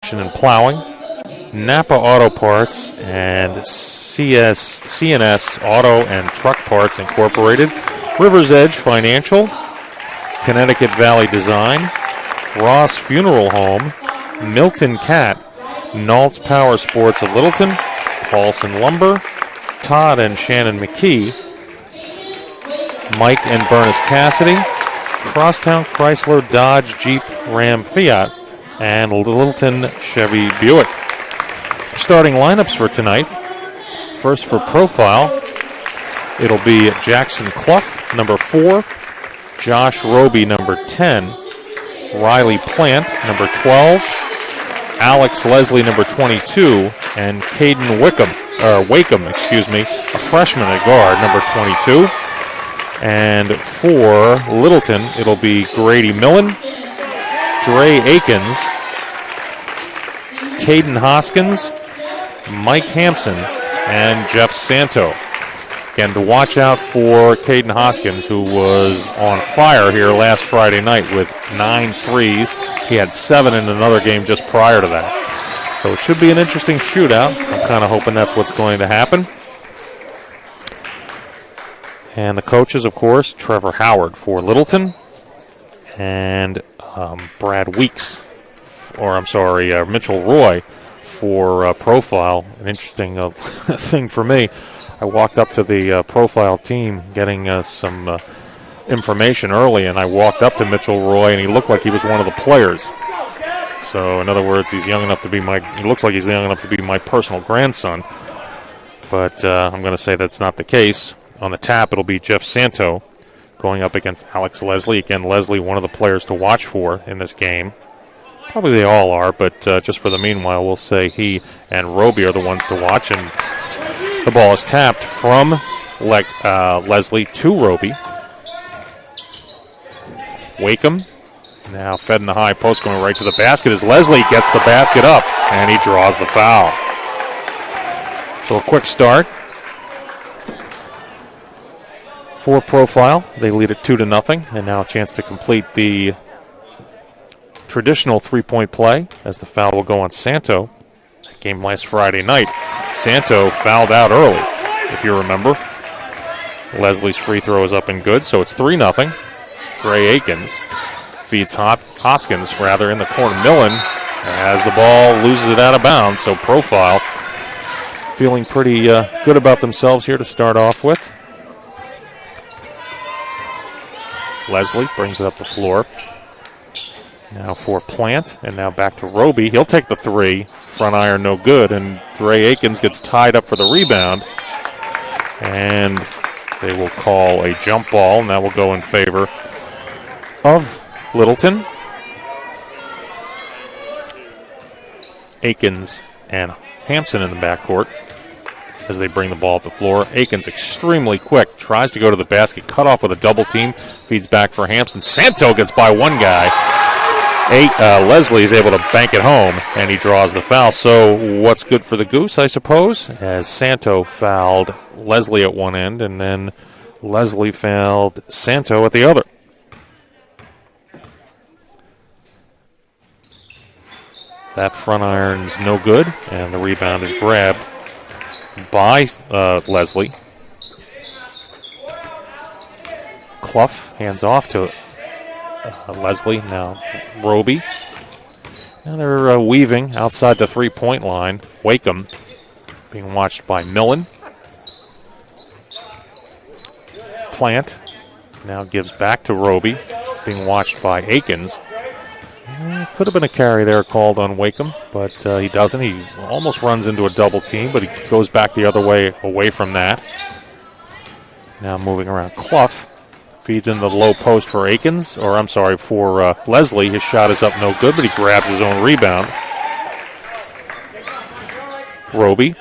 Construction and Plowing, Napa Auto Parts, and CNS Auto and Truck Parts Incorporated, River's Edge Financial, Connecticut Valley Design, Ross Funeral Home, Milton Cat, Nault's Power Sports of Littleton, Paulson Lumber, Todd and Shannon McKee, Mike and Bernice Cassidy, Crosstown Chrysler Dodge Jeep Ram Fiat, and Littleton Chevy Buick. Starting lineups for tonight. First for Profile, it'll be Jackson Clough, number 4, Josh Roby, number 10, Riley Plant, number 12, Alex Leslie, number 22, and Caden Wakeham, a freshman at guard, number 22. And for Littleton, it'll be Grady Millen, Dre Akins, Caden Hoskins, Mike Hampson, and Jeff Santo. Again, to watch out for Caden Hoskins, who was on fire here last Friday night with 9 threes. He had 7 in another game just prior to that. So it should be an interesting shootout. I'm kind of hoping that's what's going to happen. And the coaches, of course, Trevor Howard for Littleton and Brad Weeks, Mitchell Roy for Profile. An interesting thing for me. I walked up to the Profile team getting some information early, and I walked up to Mitchell Roy, and he looked like he was one of the players. So, in other words, he looks like he's young enough to be my personal grandson. But I'm going to say that's not the case. On the tap, it'll be Jeff Santo going up against Alex Leslie. Again, Leslie, one of the players to watch for in this game. Probably they all are, but just for the meanwhile, we'll say he and Roby are the ones to watch. And the ball is tapped from Leslie to Roby. Wakeham now fed in the high post, going right to the basket as Leslie gets the basket up, and he draws the foul. So a quick start for Profile. They lead it 2-0, and now a chance to complete the traditional three-point play as the foul will go on Santo. That game last Friday night. Santo fouled out early, if you remember. Leslie's free throw is up and good, so it's 3-0. Dre Akins feeds Hoskins in the corner. Millen, as the ball loses it out of bounds, so Profile feeling pretty good about themselves here to start off with. Leslie brings it up the floor. Now for Plant, and now back to Roby. He'll take the three. Front iron no good, and Dre Akins gets tied up for the rebound. And they will call a jump ball, and that will go in favor of Littleton. Akins and Hampson in the backcourt as they bring the ball up the floor. Akins extremely quick, tries to go to the basket, cut off with a double team, feeds back for Hampson. Santo gets by one guy. Leslie is able to bank it home, and he draws the foul. So what's good for the Goose, I suppose, as Santo fouled Leslie at one end, and then Leslie fouled Santo at the other. That front iron's no good, and the rebound is grabbed by Leslie. Clough hands off to Leslie. Now Roby. And they're weaving outside the three-point line. Wakeham being watched by Millen. Plant now gives back to Roby, being watched by Akins. Could have been a carry there called on Wakeham, but he doesn't. He almost runs into a double team, but he goes back the other way away from that. Now moving around. Clough feeds into the low post for for Leslie. His shot is up no good, but he grabs his own rebound. Roby.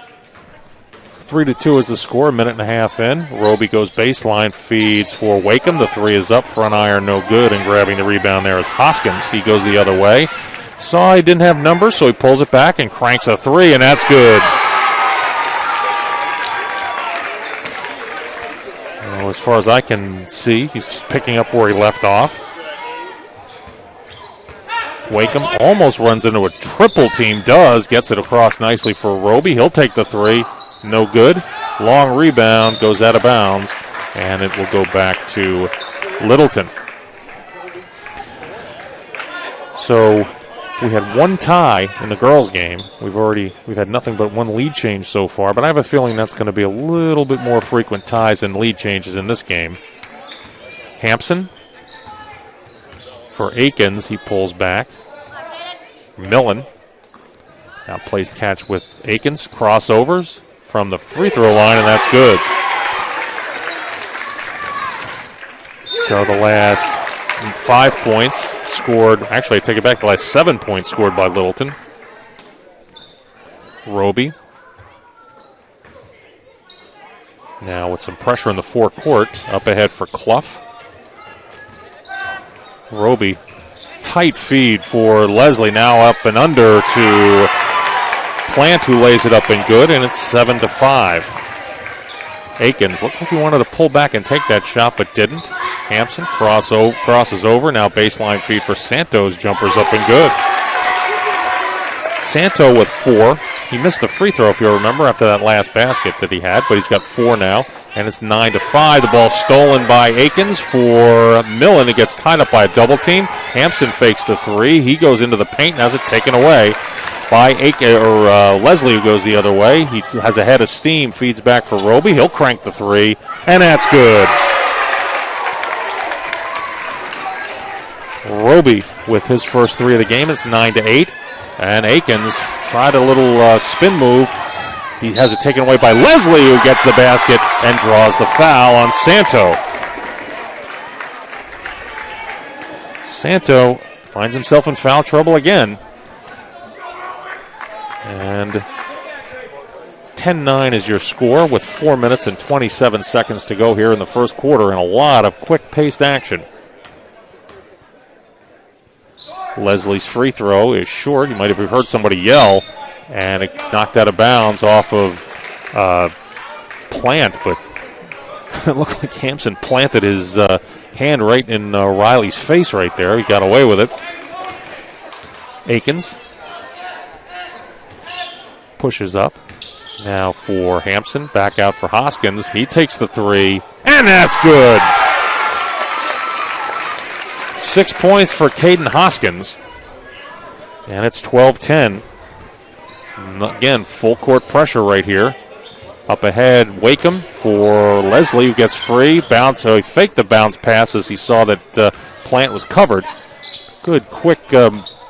3-2 is the score, a minute and a half in. Roby goes baseline, feeds for Wakeham. The three is up, front iron no good, and grabbing the rebound there is Hoskins. He goes the other way. Saw he didn't have numbers, so he pulls it back and cranks a three, and that's good. Well, as far as I can see, he's picking up where he left off. Wakeham almost runs into a triple team. Gets it across nicely for Roby. He'll take the three. No good. Long rebound, goes out of bounds, and it will go back to Littleton. So we had one tie in the girls' game. We've had nothing but one lead change so far, but I have a feeling that's going to be a little bit more frequent ties and lead changes in this game. Hampson for Akins, he pulls back. Millen now plays catch with Akins, crossovers from the free throw line, and that's good. So the last 5 points scored, actually I take it back, the last 7 points scored by Littleton. Roby. Now with some pressure in the forecourt, up ahead for Clough. Roby, tight feed for Leslie, now up and under to Plant, who lays it up and good, and it's 7-5. Akins looked like he wanted to pull back and take that shot, but didn't. Hampson crosses over, now baseline feed for Santos, jumpers up and good. Santo with 4. He missed the free throw, if you remember, after that last basket that he had, but he's got 4 now, and it's 9-5. The ball stolen by Akins for Millen. It gets tied up by a double team. Hampson fakes the 3. He goes into the paint and has it taken away by Leslie, who goes the other way. He has a head of steam, feeds back for Roby. He'll crank the 3, and that's good. Roby with his first 3 of the game. It's 9-8. And Akins tried a little spin move. He has it taken away by Leslie, who gets the basket and draws the foul on Santo. Santo finds himself in foul trouble again. And 10-9 is your score with 4 minutes and 27 seconds to go here in the first quarter, and a lot of quick-paced action. Leslie's free throw is short. You might have heard somebody yell, and it knocked out of bounds off of Plant, but it looked like Hampson planted his hand right in Riley's face right there. He got away with it. Akins pushes up. Now for Hampson, back out for Hoskins. He takes the 3, and that's good. 6 points for Caden Hoskins, and it's 12-10. Again, full court pressure right here. Up ahead, Wakeham for Leslie, who gets free. Bounce, so he faked the bounce pass as he saw that Plant was covered. Good, quick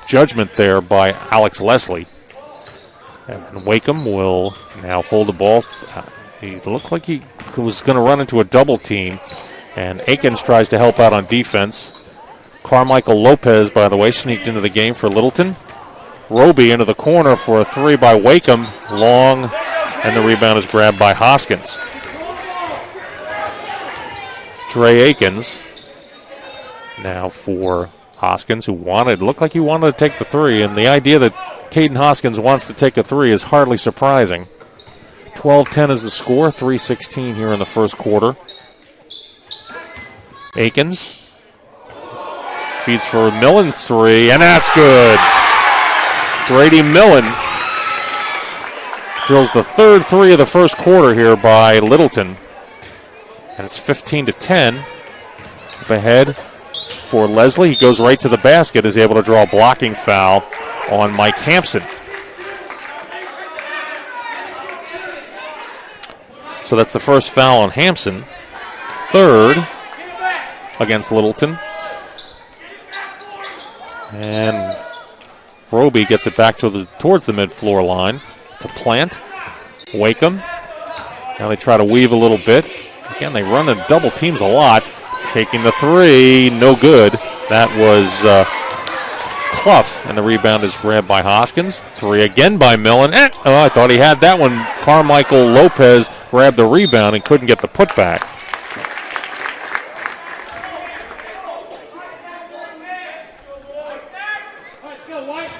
judgment there by Alex Leslie. And Wakeham will now hold the ball. He looked like he was going to run into a double team, and Akins tries to help out on defense. Carmichael Lopez, by the way, sneaked into the game for Littleton. Roby into the corner for a 3 by Wakeham. Long, and the rebound is grabbed by Hoskins. Trey Akins now for Hoskins, who looked like he wanted to take the 3, and the idea that Caden Hoskins wants to take a 3 is hardly surprising. 12-10 is the score, 3:16 here in the first quarter. Akins feeds for Millen 3, and that's good. Grady Millen drills the third 3 of the first quarter here by Littleton. And it's 15-10. Up ahead for Leslie. He goes right to the basket, is able to draw a blocking foul on Mike Hampson. So that's the first foul on Hampson. Third against Littleton. And Roby gets it back towards the mid-floor line to Plant. Wakeham. Now they try to weave a little bit. Again, they run in double teams a lot. Taking the 3, no good. That was Clough, and the rebound is grabbed by Hoskins. 3 again by Millen. I thought he had that one. Carmichael Lopez grabbed the rebound and couldn't get the putback.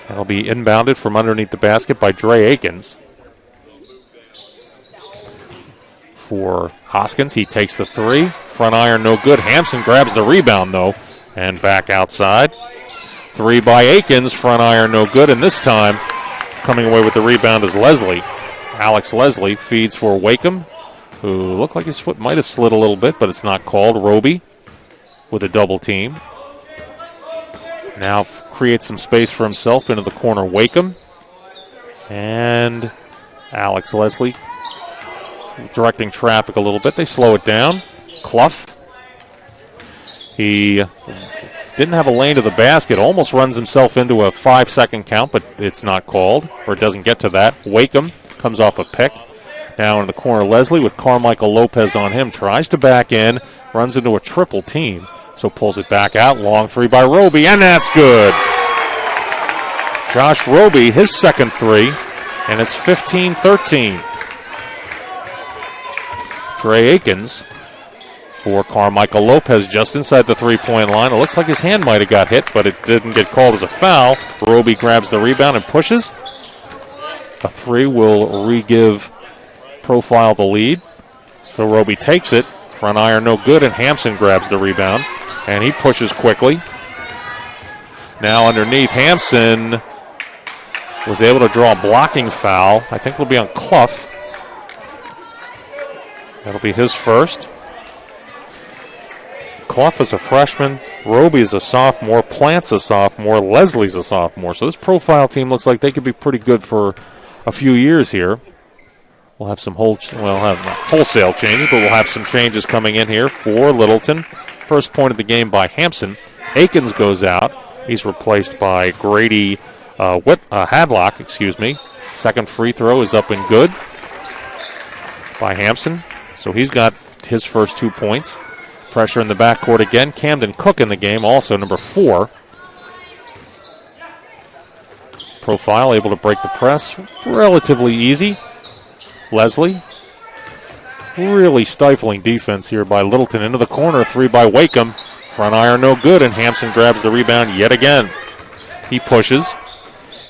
That'll be inbounded from underneath the basket by Dre Akins. For Hoskins, he takes the 3. Front iron, no good. Hampson grabs the rebound, though, and back outside. Three by Akins, front iron no good, and this time coming away with the rebound is Leslie. Alex Leslie feeds for Wakeham, who looked like his foot might have slid a little bit, but it's not called. Roby with a double team. Now creates some space for himself into the corner. Wakeham and Alex Leslie directing traffic a little bit. They slow it down. Clough. He didn't have a lane to the basket. Almost runs himself into a 5-second count, but it's not called, or it doesn't get to that. Wakeham comes off a pick. Now in the corner, Leslie with Carmichael Lopez on him. Tries to back in. Runs into a triple team. So pulls it back out. Long three by Roby, and that's good. Josh Roby, his second three, and it's 15-13. Trey Akins for Carmichael Lopez just inside the three-point line. It looks like his hand might have got hit, but it didn't get called as a foul. Roby grabs the rebound and pushes. A three will re-give Profile the lead. So Roby takes it. Front iron no good, and Hampson grabs the rebound. And he pushes quickly. Now underneath, Hampson was able to draw a blocking foul. I think it'll be on Clough. That'll be his first. Clough is a freshman. Roby is a sophomore. Plant's a sophomore. Leslie's a sophomore. So this Profile team looks like they could be pretty good for a few years here. We'll have some wholesale changes, but we'll have some changes coming in here for Littleton. First point of the game by Hampson. Akins goes out. He's replaced by Grady Hadlock. Second free throw is up and good by Hampson. So he's got his first 2 points. Pressure in the backcourt again. Camden Cook in the game, also number 4. Profile able to break the press. Relatively easy. Leslie. Really stifling defense here by Littleton. Into the corner, three by Wakeham. Front iron no good, and Hampson grabs the rebound yet again. He pushes.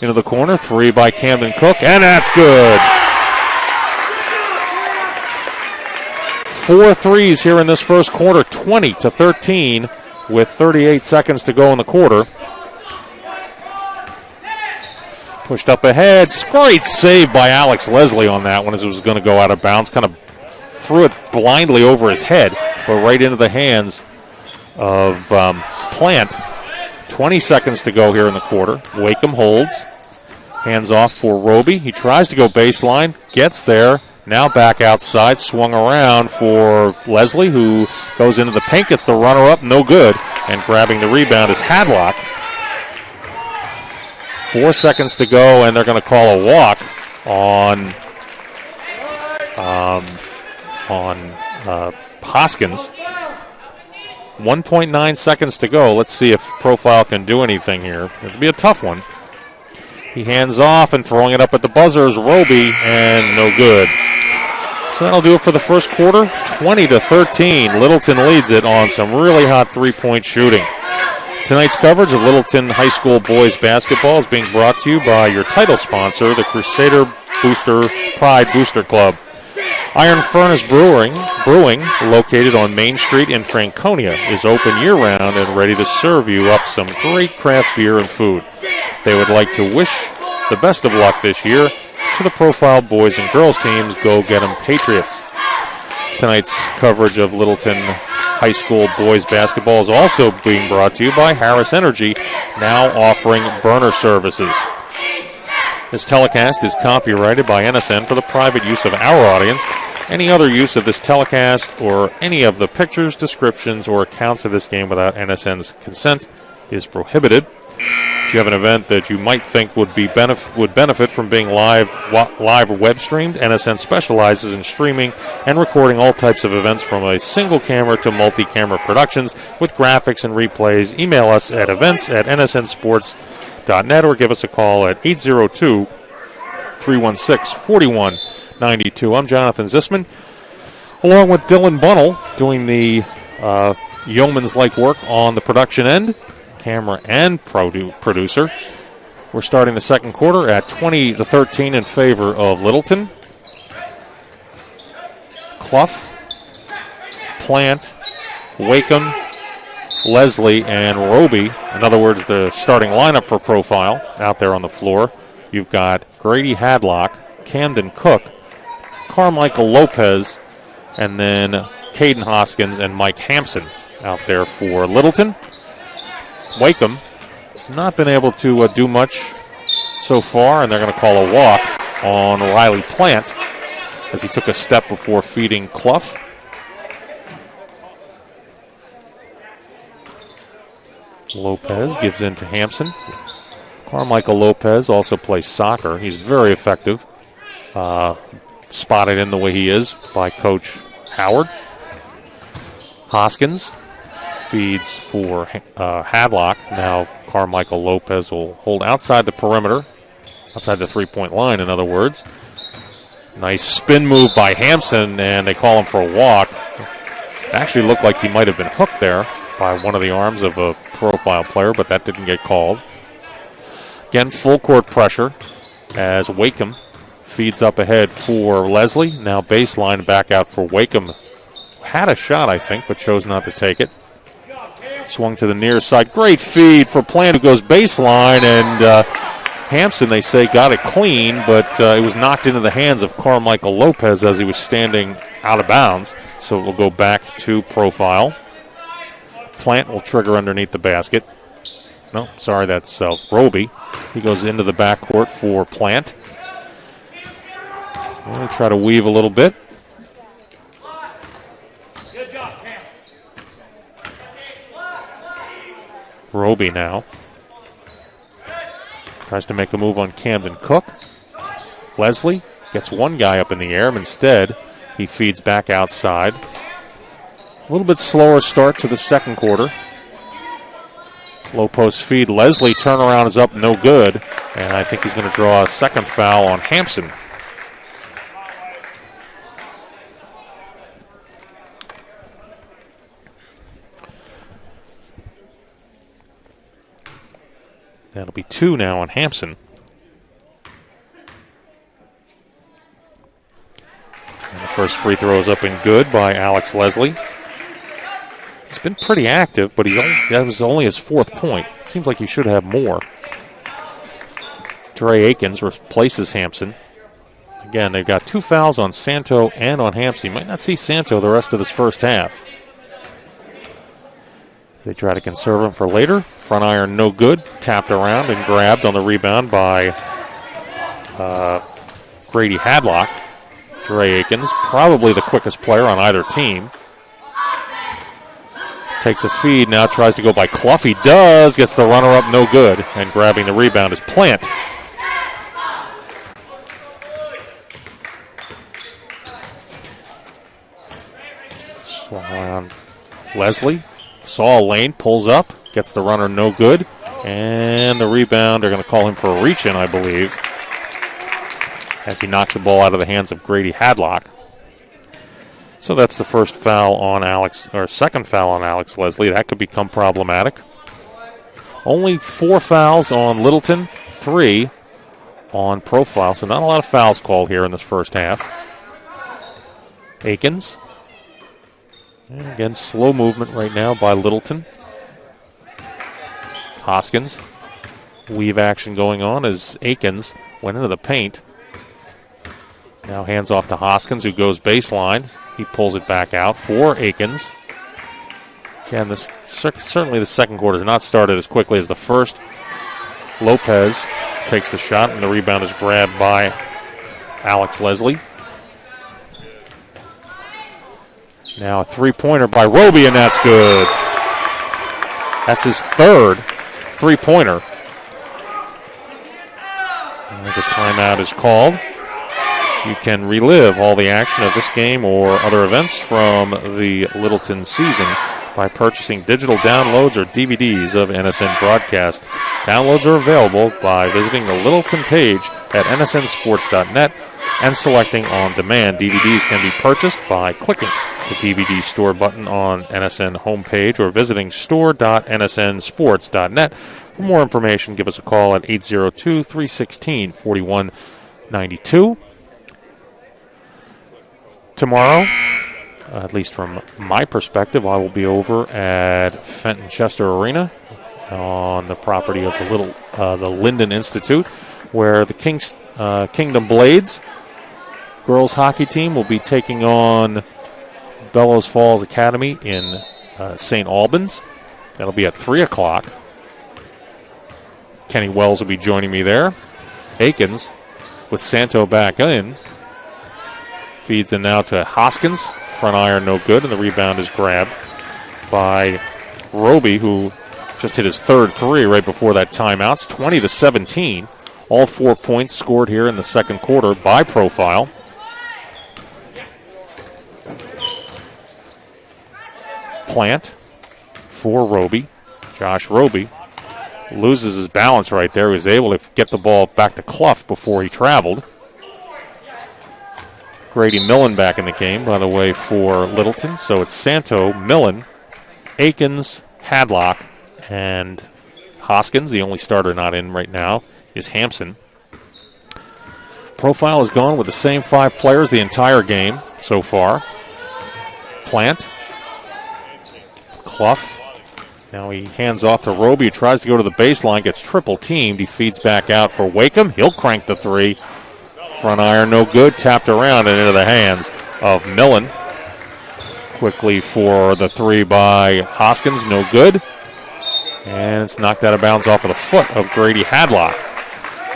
Into the corner, three by Camden Cook, and that's good. 4 threes here in this first quarter, 20-13, with 38 seconds to go in the quarter. Pushed up ahead, great save by Alex Leslie on that one as it was going to go out of bounds. Kind of threw it blindly over his head, but right into the hands of Plant. 20 seconds to go here in the quarter. Wakeham holds. Hands off for Roby. He tries to go baseline, gets there. Now back outside, swung around for Leslie, who goes into the paint, gets the runner-up, no good. And grabbing the rebound is Hadlock. 4 seconds to go, and they're going to call a walk on Hoskins. 1.9 seconds to go. Let's see if Profile can do anything here. It'll be a tough one. He hands off and throwing it up at the buzzer is Roby, and no good. So that'll do it for the first quarter. 20-13. Littleton leads it on some really hot three-point shooting. Tonight's coverage of Littleton High School boys basketball is being brought to you by your title sponsor, the Crusader Pride Booster Club. Iron Furnace Brewing, located on Main Street in Franconia, is open year-round and ready to serve you up some great craft beer and food. They would like to wish the best of luck this year to the Profile boys and girls teams. Go get 'em Patriots. Tonight's coverage of Littleton High School boys basketball is also being brought to you by Harris Energy, now offering burner services. This telecast is copyrighted by NSN for the private use of our audience. Any other use of this telecast or any of the pictures, descriptions, or accounts of this game without NSN's consent is prohibited. If you have an event that you might think would benefit from being live or web streamed, NSN specializes in streaming and recording all types of events from a single camera to multi-camera productions with graphics and replays. Email us at events@nsnsports.net or give us a call at 802-316-4192. I'm Jonathan Zisman, along with Dylan Bunnell, doing the yeoman's-like work on the production end. Camera and producer. We're starting the second quarter at 20-13 in favor of Littleton. Clough, Plant, Wakeham, Leslie, and Roby. In other words, the starting lineup for Profile out there on the floor. You've got Grady Hadlock, Camden Cook, Carmichael Lopez, and then Caden Hoskins and Mike Hampson out there for Littleton. Wakeham has not been able to do much so far, and they're going to call a walk on Riley Plant as he took a step before feeding Clough. Lopez gives in to Hampson. Carmichael Lopez also plays soccer. He's very effective. Spotted in the way he is by Coach Howard. Hoskins feeds for Hadlock. Now Carmichael Lopez will hold outside the perimeter, outside the three-point line, in other words. Nice spin move by Hampson, and they call him for a walk. It actually looked like he might have been hooked there by one of the arms of a Profile player, but that didn't get called. Again, full court pressure as Wakeham feeds up ahead for Leslie. Now baseline back out for Wakeham. Had a shot, I think, but chose not to take it. Swung to the near side. Great feed for Plant, who goes baseline, and Hampson, they say, got it clean, but it was knocked into the hands of Carmichael Lopez as he was standing out of bounds. So it will go back to Profile. Plant will trigger underneath the basket. No, sorry, that's Roby. He goes into the backcourt for Plant. We'll try to weave a little bit. Roby now tries to make a move on Camden Cook. Leslie gets one guy up in the air. Instead, he feeds back outside. A little bit slower start to the second quarter. Low post feed. Leslie turnaround is up, no good. And I think he's going to draw a second foul on Hampson. That'll be 2 now on Hampson. And the first free throw is up and good by Alex Leslie. He's been pretty active, but that was only his 4th point. Seems like he should have more. Dre Akins replaces Hampson. Again, they've got 2 fouls on Santo and on Hampson. You might not see Santo the rest of this first half. They try to conserve him for later. Front iron no good. Tapped around and grabbed on the rebound by Grady Hadlock. Dre Akins, probably the quickest player on either team. Takes a feed, now tries to go by Clough. He does, gets the runner up, no good. And grabbing the rebound is Plant. Swung around Leslie. Saw a lane, pulls up, gets the runner, no good. And the rebound, they're going to call him for a reach-in, I believe, as he knocks the ball out of the hands of Grady Hadlock. So that's the first foul on second foul on Alex Leslie. That could become problematic. Only 4 fouls on Littleton, 3 on Profile, so not a lot of fouls called here in this first half. Akins. And again, slow movement right now by Littleton. Hoskins. Weave action going on as Akins went into the paint. Now hands off to Hoskins, who goes baseline. He pulls it back out for Akins. Again, certainly the second quarter has not started as quickly as the first. Lopez takes the shot, and the rebound is grabbed by Alex Leslie. Now a three-pointer by Roby, and that's good. That's his 3rd three-pointer. As a timeout is called. You can relive all the action of this game or other events from the Littleton season by purchasing digital downloads or DVDs of NSN broadcast. Downloads are available by visiting the Littleton page at nsnsports.net and selecting On Demand. DVDs can be purchased by clicking the DVD store button on NSN homepage or visiting store.nsnsports.net. For more information, give us a call at 802-316-4192. Tomorrow, at least from my perspective, I will be over at Fenton Chester Arena on the property of the Linden Institute, where the Kingdom Blades girls hockey team will be taking on Bellows Falls Academy in St. Albans. That'll be at 3 o'clock. Kenny Wells will be joining me there. Akins with Santo back in. Feeds in now to Hoskins. Front iron no good, and the rebound is grabbed by Roby, who just hit his third three right before that timeout. It's 20-17. All 4 points scored here in the second quarter by Profile. Plant for Roby. Josh Roby loses his balance right there. He was able to get the ball back to Clough before he traveled. Grady Millen back in the game, by the way, for Littleton. So it's Santo, Millen, Akins, Hadlock, and Hoskins. The only starter not in right now is Hampson. Profile has gone with the same 5 players the entire game so far. Plant. Clough. Now he hands off to Roby, who tries to go to the baseline, gets triple teamed. He feeds back out for Wakeham. He'll crank the three. Front iron no good. Tapped around and into the hands of Millen. Quickly for the three by Hoskins. No good. And it's knocked out of bounds off of the foot of Grady Hadlock.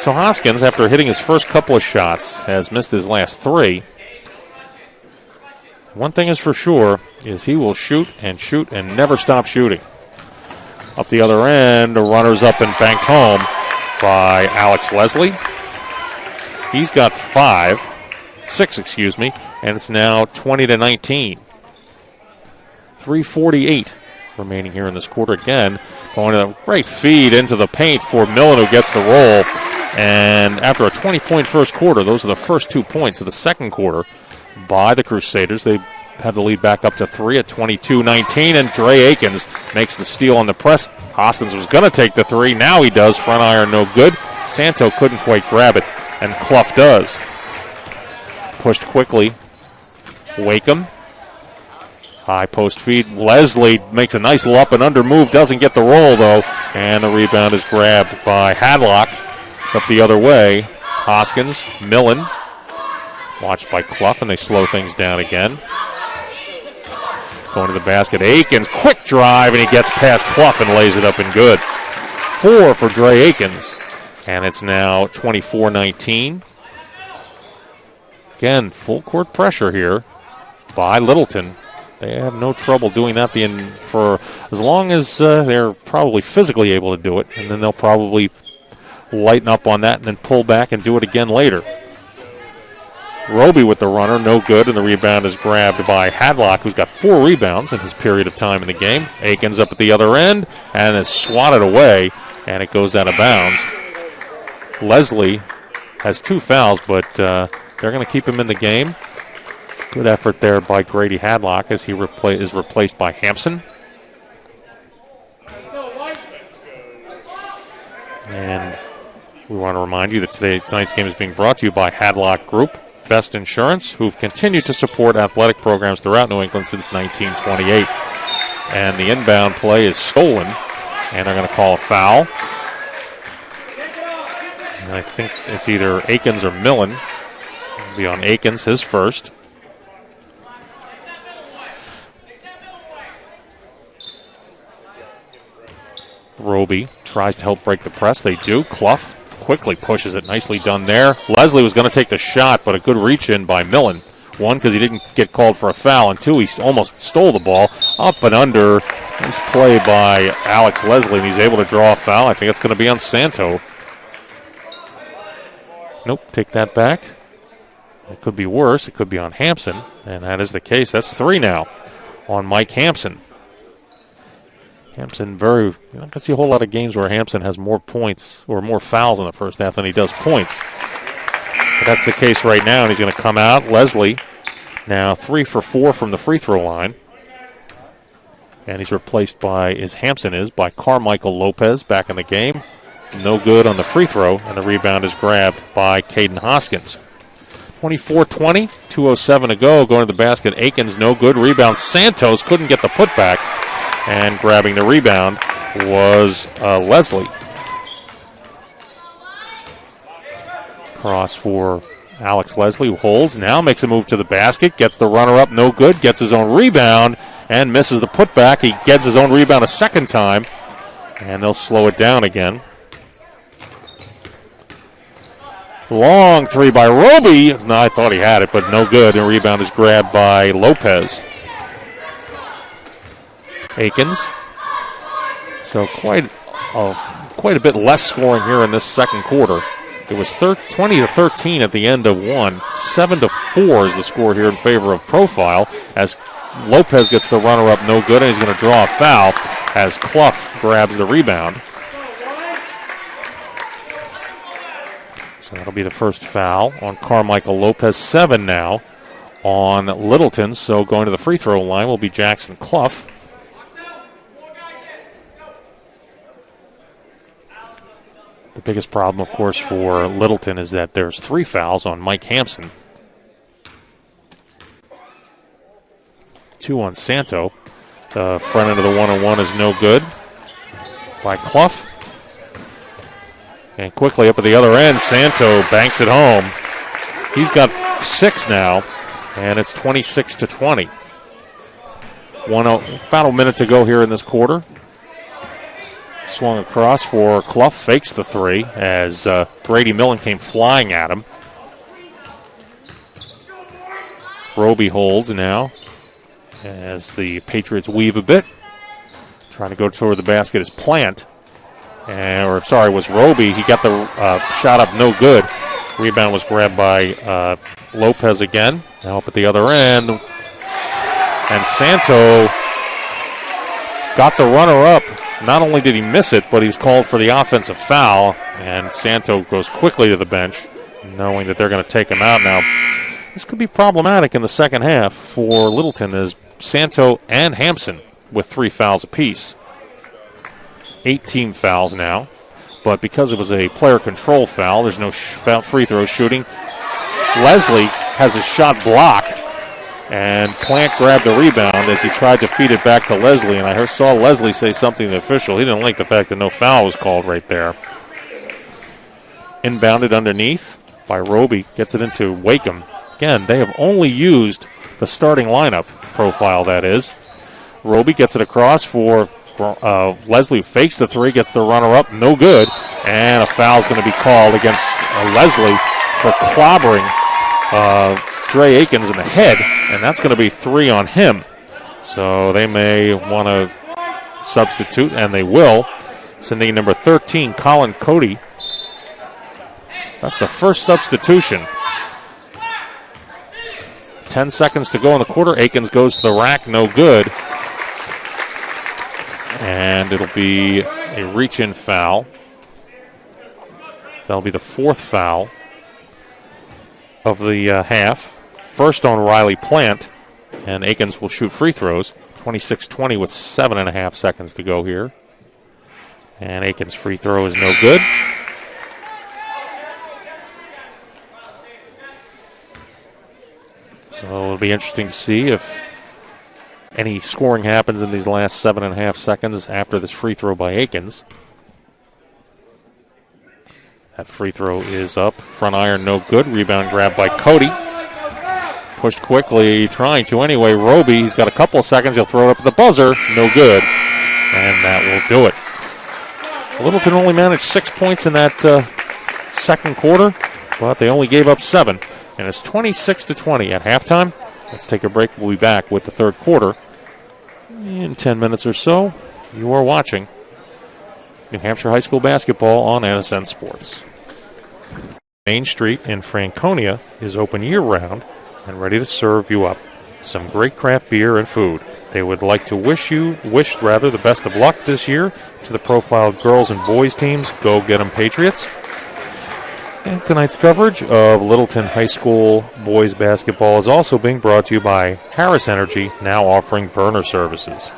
So Hoskins, after hitting his first couple of shots, has missed his last 3. One thing is for sure is he will shoot and never stop shooting. Up the other end, the runner's up and banked home by Alex Leslie. He's got 6, and it's now 20-19. 3:48 remaining here in this quarter. Again, going to a great feed into the paint for Millen, who gets the roll. And after a 20-point first quarter, those are the first 2 points of the second quarter by the Crusaders. They had the lead back up to 3 at 22-19, and Dre Akins makes the steal on the press. Hoskins was going to take the 3. Now he does. Front iron no good. Santo couldn't quite grab it, and Clough does. Pushed quickly. Wakeham. High post feed. Leslie makes a nice up and under move. Doesn't get the roll, though, and the rebound is grabbed by Hadlock. Up the other way. Hoskins. Millen. Watched by Clough, and they slow things down again. Going to the basket. Akins, quick drive, and he gets past Clough and lays it up and good. 4 for Dre Akins. And it's now 24-19. Again, full court pressure here by Littleton. They have no trouble doing that for as long as they're probably physically able to do it, and then they'll probably lighten up on that and then pull back and do it again later. Roby with the runner, no good, and the rebound is grabbed by Hadlock, who's got 4 rebounds in his period of time in the game. Akins up at the other end and is swatted away, and it goes out of bounds. Leslie has 2 fouls, but they're going to keep him in the game. Good effort there by Grady Hadlock as he is replaced by Hampson. And we want to remind you that tonight's game is being brought to you by Hadlock Group, Best Insurance, who've continued to support athletic programs throughout New England since 1928. And the inbound play is stolen, and they're going to call a foul. And I think it's either Akins or Millen. It'll be on Akins, his first. Roby tries to help break the press. They do. Clough quickly pushes it. Nicely done there. Leslie was going to take the shot, but a good reach in by Millen. 1, because he didn't get called for a foul, and 2, he almost stole the ball. Up and under. Nice play by Alex Leslie, and he's able to draw a foul. I think it's going to be on Santo. Nope, take that back. It could be worse. It could be on Hampson, and that is the case. That's 3 now on Mike Hampson. Hampson I can see a whole lot of games where Hampson has more points or more fouls in the first half than he does points. But that's the case right now, and he's going to come out. Leslie now 3 for 4 from the free throw line. And he's replaced by Carmichael Lopez back in the game. No good on the free throw, and the rebound is grabbed by Caden Hoskins. 24-20, 2:07 to go. Going to the basket. Akins, no good. Rebound. Santos couldn't get the putback. And grabbing the rebound was Leslie. Cross for Alex Leslie, who holds. Now makes a move to the basket. Gets the runner up. No good. Gets his own rebound. And misses the putback. He gets his own rebound a second time. And they'll slow it down again. Long three by Roby. No, I thought he had it, but no good. And rebound is grabbed by Lopez. Akins. So quite a bit less scoring here in this second quarter. It was 20-13 at the end of one. 7-4 is the score here in favor of Profile as Lopez gets the runner up, no good, and he's going to draw a foul as Clough grabs the rebound. So that'll be the first foul on Carmichael Lopez. 7 now on Littleton. So going to the free throw line will be Jackson Clough. The biggest problem, of course, for Littleton is that there's 3 fouls on Mike Hampson. 2 on Santo. The front end of the one-on-one is no good by Clough. And quickly up at the other end, Santo banks it home. He's got 6 now, and it's 26-20. About a minute to go here in this quarter. Swung across for Clough, fakes the 3 as Brady Millen came flying at him. Roby holds now as the Patriots weave a bit. Trying to go toward the basket is Plant. Was Roby. He got the shot up, no good. Rebound was grabbed by Lopez again. Now up at the other end. And Santo got the runner up. Not only did he miss it, but he was called for the offensive foul. And Santo goes quickly to the bench, knowing that they're going to take him out now. This could be problematic in the second half for Littleton as Santo and Hampson with 3 fouls apiece. 18 fouls now. But because it was a player control foul, there's no free throw shooting. Leslie has his shot blocked. And Plant grabbed the rebound as he tried to feed it back to Leslie. And I saw Leslie say something to the official. He didn't like the fact that no foul was called right there. Inbounded underneath by Roby. Gets it into Wakeham. Again, they have only used the starting lineup, Profile that is. Roby gets it across for Leslie, who fakes the 3, gets the runner up, no good. And a foul is going to be called against Leslie for clobbering Dre Akins in the head, and that's going to be 3 on him. So they may want to substitute, and they will. Sending in number 13, Colin Cody. That's the first substitution. 10 seconds to go in the quarter. Akins goes to the rack, no good. And it'll be a reach-in foul. That'll be the 4th foul of the half. First on Riley Plant, and Akins will shoot free throws. 26-20 with 7.5 seconds to go here. And Akins' free throw is no good. So it'll be interesting to see if any scoring happens in these last 7.5 seconds after this free throw by Akins. That free throw is up. Front iron, no good. Rebound grab by Cody. Pushed quickly, trying to anyway. Roby, he's got a couple of seconds. He'll throw it up at the buzzer. No good. And that will do it. Littleton only managed 6 points in that second quarter, but they only gave up 7. And it's 26-20 at halftime. Let's take a break. We'll be back with the third quarter in 10 minutes or so. You are watching New Hampshire High School basketball on NSN Sports. Main Street in Franconia is open year-round and ready to serve you up some great craft beer and food. They would like to wish the best of luck this year to the profiled girls and boys teams. Go get 'em, Patriots. And tonight's coverage of Littleton High School boys basketball is also being brought to you by Harris Energy, now offering burner services.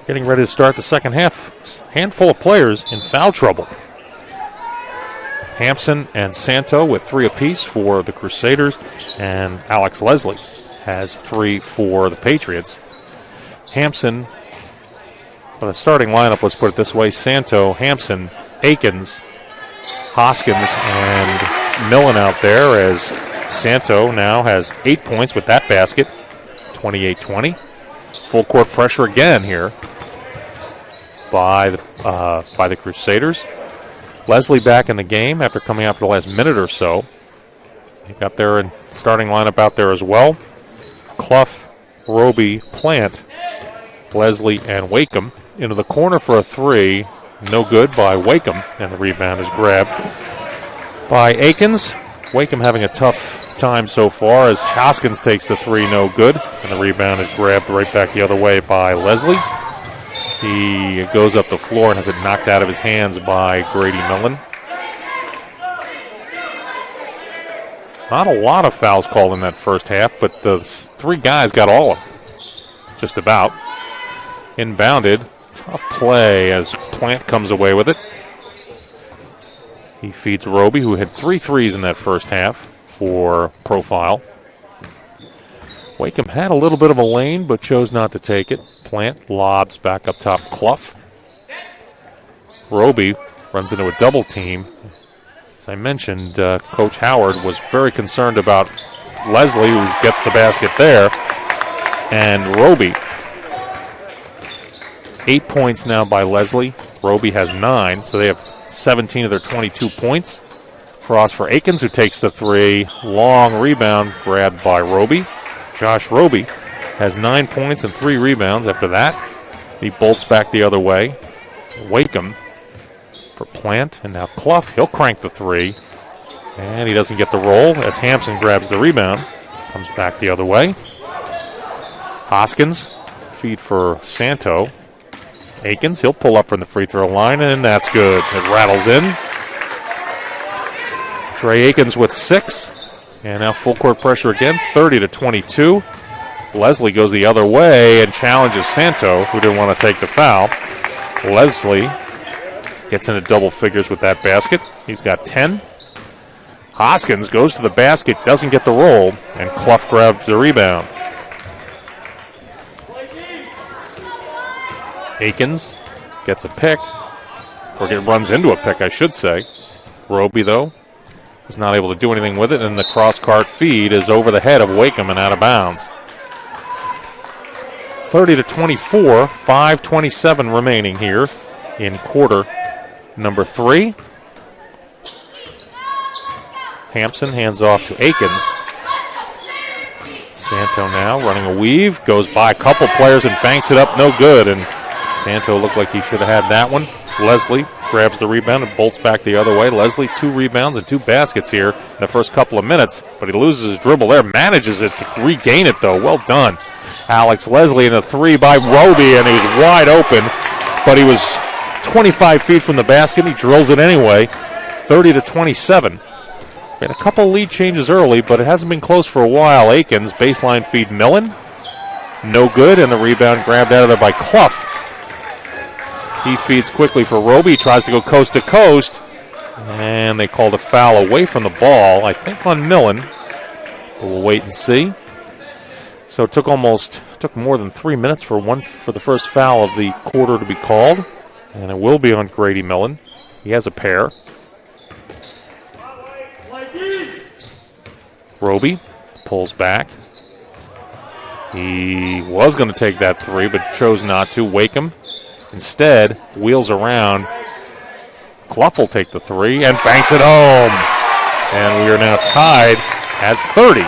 Getting ready to start the second half. Handful of players in foul trouble. Hampson and Santo with 3 apiece for the Crusaders, and Alex Leslie has 3 for the Patriots. Hampson, well, the starting lineup, let's put it this way: Santo, Hampson, Akins, Hoskins, and Millen out there, as Santo now has 8 points with that basket, 28-20. Full court pressure again here by the Crusaders. Leslie back in the game after coming out for the last minute or so. He got their starting lineup out there as well. Clough, Roby, Plant, Leslie, and Wakeham. Into the corner for a 3. No good by Wakeham, and the rebound is grabbed by Akins. Wakeham having a tough time so far as Hoskins takes the 3, no good, and the rebound is grabbed right back the other way by Leslie. He goes up the floor and has it knocked out of his hands by Grady Millen. Not a lot of fouls called in that first half, but the 3 guys got all of them, just about. Inbounded, tough play as Plant comes away with it. He feeds Roby, who hit 3 threes in that first half for Profile. Wakeham had a little bit of a lane, but chose not to take it. Plant lobs back up top, Clough. Roby runs into a double team. As I mentioned, Coach Howard was very concerned about Leslie, who gets the basket there. And Roby, 8 points now by Leslie. Roby has 9, so they have 17 of their 22 points. Cross for Akins, who takes the 3. Long rebound grabbed by Roby. Josh Roby has 9 points and 3 rebounds after that. He bolts back the other way. Wakeham for Plant, and now Clough. He'll crank the 3. And he doesn't get the roll as Hampson grabs the rebound. Comes back the other way. Hoskins, feed for Santo. Akins, he'll pull up from the free throw line, and that's good. It rattles in. Trey Akins with 6. And now full court pressure again, 30-22. Leslie goes the other way and challenges Santo, who didn't want to take the foul. Leslie gets into double figures with that basket. He's got 10. Hoskins goes to the basket, doesn't get the roll, and Clough grabs the rebound. Akins gets a pick, or runs into a pick, I should say. Roby, though, is not able to do anything with it, and the cross-cart feed is over the head of Wakeham and out of bounds. 30-24, 5:27 remaining here in quarter number 3. Hampson hands off to Akins. Santo now running a weave, goes by a couple players and banks it up, no good, and Santo looked like he should have had that one. Leslie grabs the rebound and bolts back the other way. Leslie, 2 rebounds and 2 baskets here in the first couple of minutes, but he loses his dribble there, manages it to regain it though. Well done. Alex Leslie and a 3 by Roby, and he was wide open, but he was 25 feet from the basket. He drills it anyway. 30-27. Made a couple lead changes early, but it hasn't been close for a while. Akins, baseline feed Millen. No good, and the rebound grabbed out of there by Clough. He feeds quickly for Roby, tries to go coast to coast, and they called a foul away from the ball, I think on Millen. We'll wait and see. So it took more than 3 minutes for the first foul of the quarter to be called, and it will be on Grady Millen. He has a pair. Roby pulls back. He was going to take that 3, but chose not to. Wakeham instead wheels around. Clough will take the 3 and banks it home. And we are now tied at 30.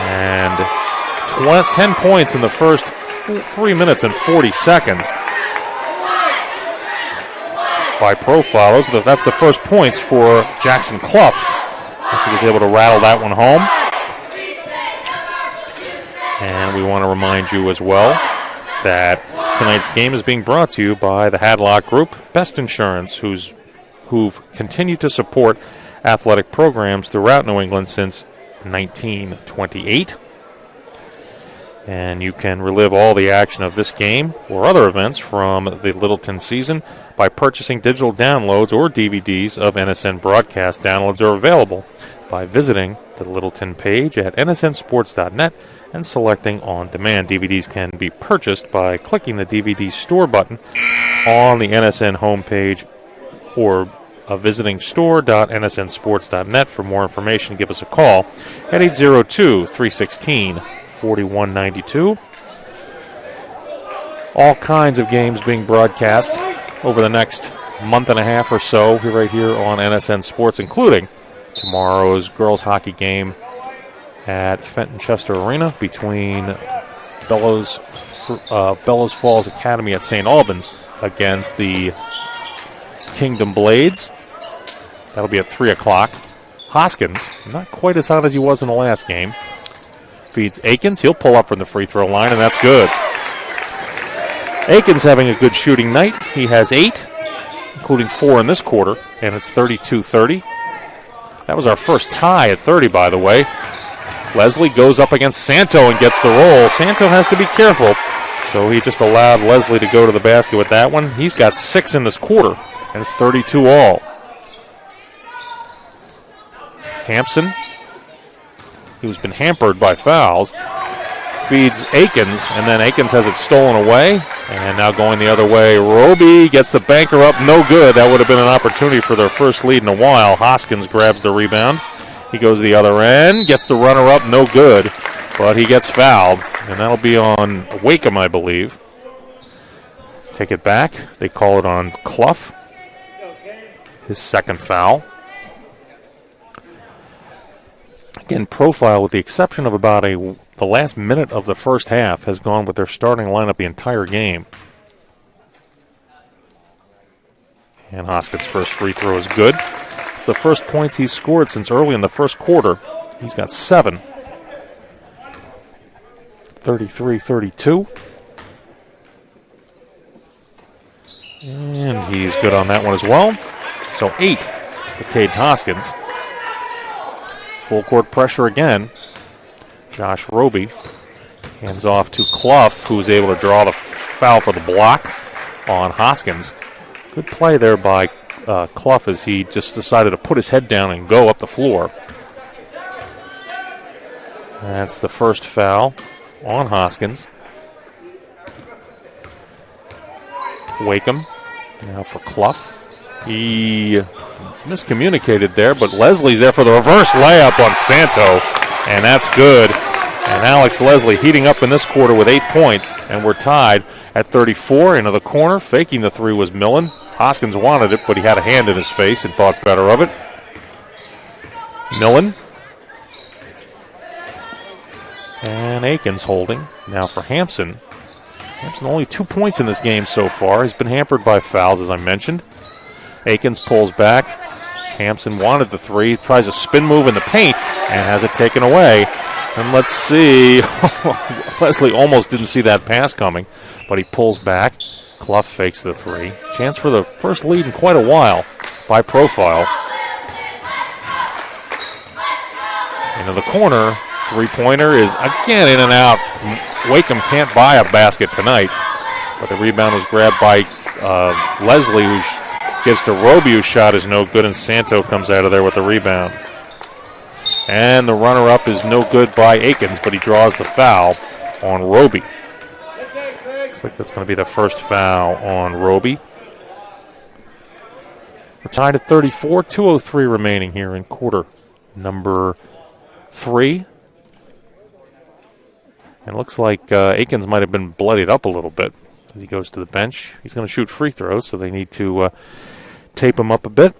And 10 points in the first 3 minutes and 40 seconds by Profile. That's the first points for Jackson Clough, as he was able to rattle that one home. And we want to remind you as well that tonight's game is being brought to you by the Hadlock Group, Best Insurance, who've continued to support athletic programs throughout New England since 1928. And you can relive all the action of this game or other events from the Littleton season by purchasing digital downloads or DVDs of NSN broadcast. Downloads are available by visiting the Littleton page at nsnsports.net and selecting On Demand. DVDs can be purchased by clicking the DVD store button on the NSN homepage or visiting store.nsnsports.net. For more information, give us a call at 802-316-4192. All kinds of games being broadcast over the next month and a half or so right here on NSN Sports, including tomorrow's girls hockey game at Fenton Chester Arena between Bellows Falls Academy at St. Albans against the Kingdom Blades. That'll be at 3 o'clock. Hoskins, not quite as hot as he was in the last game, feeds Akins. He'll pull up from the free throw line, and that's good. Akins having a good shooting night. He has 8, including 4 in this quarter, and it's 32-30. That was our first tie at 30, by the way. Leslie goes up against Santo and gets the roll. Santo has to be careful, so he just allowed Leslie to go to the basket with that one. He's got 6 in this quarter, and it's 32 all. Hampson, who's been hampered by fouls, feeds Akins, and then Akins has it stolen away, and now going the other way. Roby gets the banker up, no good. That would have been an opportunity for their first lead in a while. Hoskins grabs the rebound. He goes to the other end, gets the runner up, no good, but he gets fouled, and that'll be on Wakeham, I believe. Take it back. They call it on Clough, his second foul. Again, Profile, with the exception of about the last minute of the first half, has gone with their starting lineup the entire game. And Hoskins' first free throw is good. It's the first points he's scored since early in the first quarter. He's got 7. 33-32. And he's good on that one as well. So 8 for Caden Hoskins. Full court pressure again. Josh Roby hands off to Clough, who's able to draw the foul for the block on Hoskins. Good play there by Clough as he just decided to put his head down and go up the floor. That's the first foul on Hoskins. Wakeham now for Clough. He miscommunicated there, but Leslie's there for the reverse layup on Santo, and that's good. And Alex Leslie heating up in this quarter with 8 points, and we're tied at 34. Into the corner, faking the three was Millen. Hoskins wanted it, but he had a hand in his face and thought better of it. Millen. And Akins holding. Now for Hampson. Hampson only 2 points in this game so far. He's been hampered by fouls, as I mentioned. Akins pulls back. Hampson wanted the three. Tries a spin move in the paint and has it taken away. And let's see. Leslie almost didn't see that pass coming, but he pulls back. Clough fakes the three. Chance for the first lead in quite a while by Profile. Into the corner. Three-pointer is again in and out. Wakeham can't buy a basket tonight, but the rebound was grabbed by Leslie, who gives to Roby, whose shot is no good, and Santo comes out of there with the rebound. And the runner-up is no good by Akins, but he draws the foul on Roby. Looks like that's going to be the first foul on Roby. We're tied at 34, 2:03 remaining here in quarter number 3. And it looks like Akins might have been bloodied up a little bit as he goes to the bench. He's going to shoot free throws, so they need to tape him up a bit.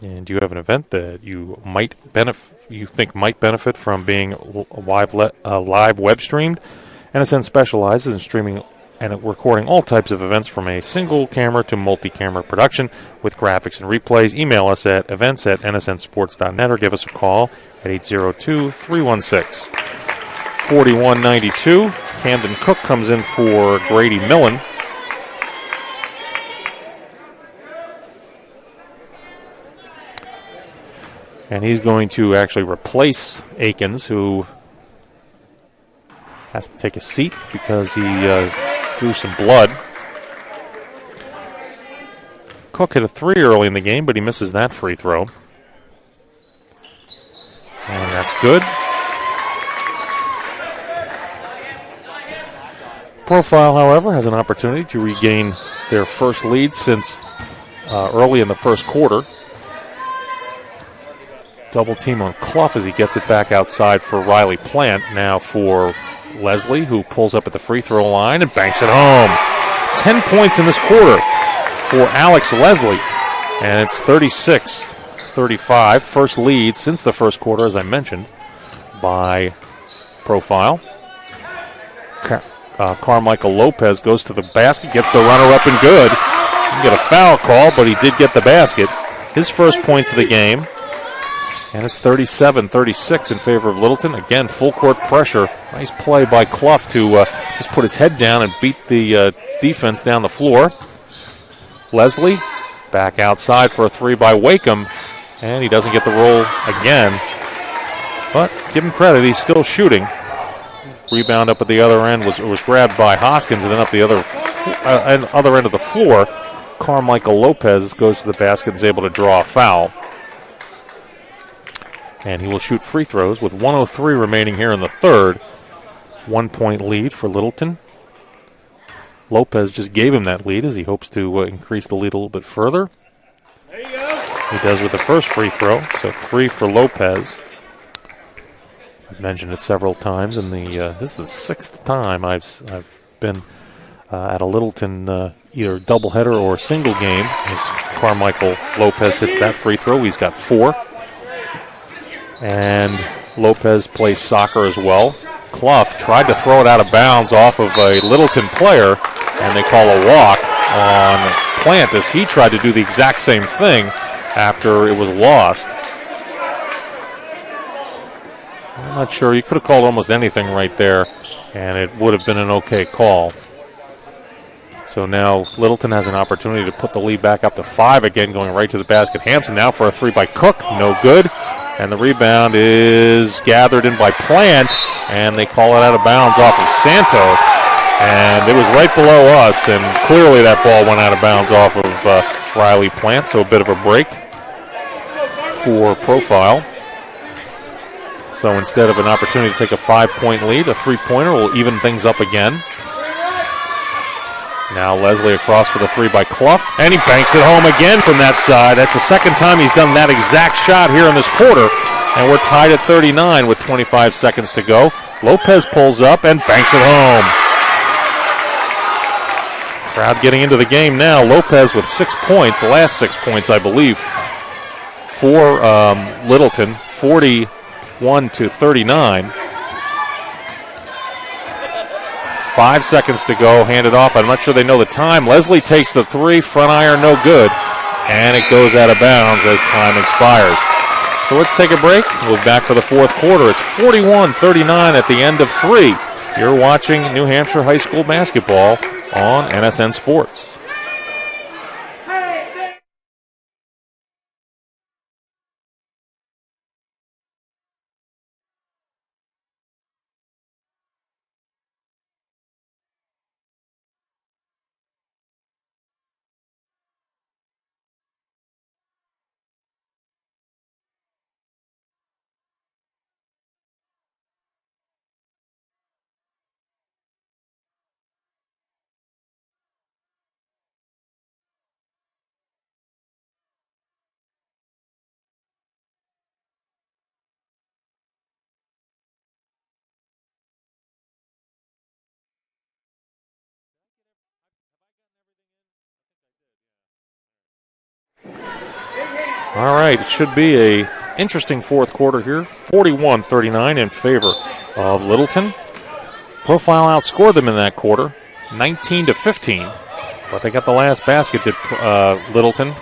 And do you have an event that you think might benefit from being live web streamed? NSN specializes in streaming and recording all types of events from a single camera to multi-camera production with graphics and replays. Email us at events@nsnsports.net or give us a call at 802-316-4192. Camden Cook comes in for Grady Millen. And he's going to actually replace Akins, who has to take a seat because he drew some blood. Cook hit a 3 early in the game, but he misses that free throw. And that's good. Profile, however, has an opportunity to regain their first lead since early in the first quarter. Double team on Clough as he gets it back outside for Riley Plant. Now for Leslie, who pulls up at the free throw line and banks it home. 10 points in this quarter for Alex Leslie. And it's 36-35. First lead since the first quarter, as I mentioned, by Profile. Carmichael Lopez goes to the basket, gets the runner up and good. Didn't get a foul call, but he did get the basket. His first points of the game. And it's 37-36 in favor of Littleton. Again, full court pressure. Nice play by Clough to just put his head down and beat the defense down the floor. Leslie back outside for a 3 by Wakeham. And he doesn't get the roll again. But give him credit, he's still shooting. Rebound up at the other end was grabbed by Hoskins, and then up the other end of the floor, Carmichael Lopez goes to the basket and is able to draw a foul. And he will shoot free throws with 1:03 remaining here in the third. 1 point lead for Littleton. Lopez just gave him that lead as he hopes to increase the lead a little bit further. There you go. He does with the first free throw, so 3 for Lopez. I've mentioned it several times, and this is the 6th time I've been at a Littleton either doubleheader or single game as Carmichael Lopez hits that free throw. He's got 4. And Lopez plays soccer as well. Clough tried to throw it out of bounds off of a Littleton player, and they call a walk on Plant as he tried to do the exact same thing after it was lost. I'm not sure. You could have called almost anything right there, and it would have been an okay call. So now Littleton has an opportunity to put the lead back up to 5 again, going right to the basket. Hampson now for a 3 by Cook. No good. And the rebound is gathered in by Plant, and they call it out of bounds off of Santo. And it was right below us, and clearly that ball went out of bounds off of Riley Plant, so a bit of a break for Profile. So instead of an opportunity to take a 5-point lead, a 3-pointer will even things up again. Now Leslie across for the 3 by Clough, and he banks it home again from that side. That's the second time he's done that exact shot here in this quarter, and we're tied at 39 with 25 seconds to go. Lopez pulls up and banks it home. Crowd getting into the game now. Lopez with 6 points, the last 6 points, I believe, for Littleton, 41-39. 5 seconds to go, hand it off. I'm not sure they know the time. Leslie takes the 3, front iron, no good. And it goes out of bounds as time expires. So let's take a break. We'll be back for the fourth quarter. It's 41-39 at the end of 3. You're watching New Hampshire High School basketball on NSN Sports. All right, it should be a interesting fourth quarter here. 41-39 in favor of Littleton. Profile outscored them in that quarter, 19-15. But they got the last basket to Littleton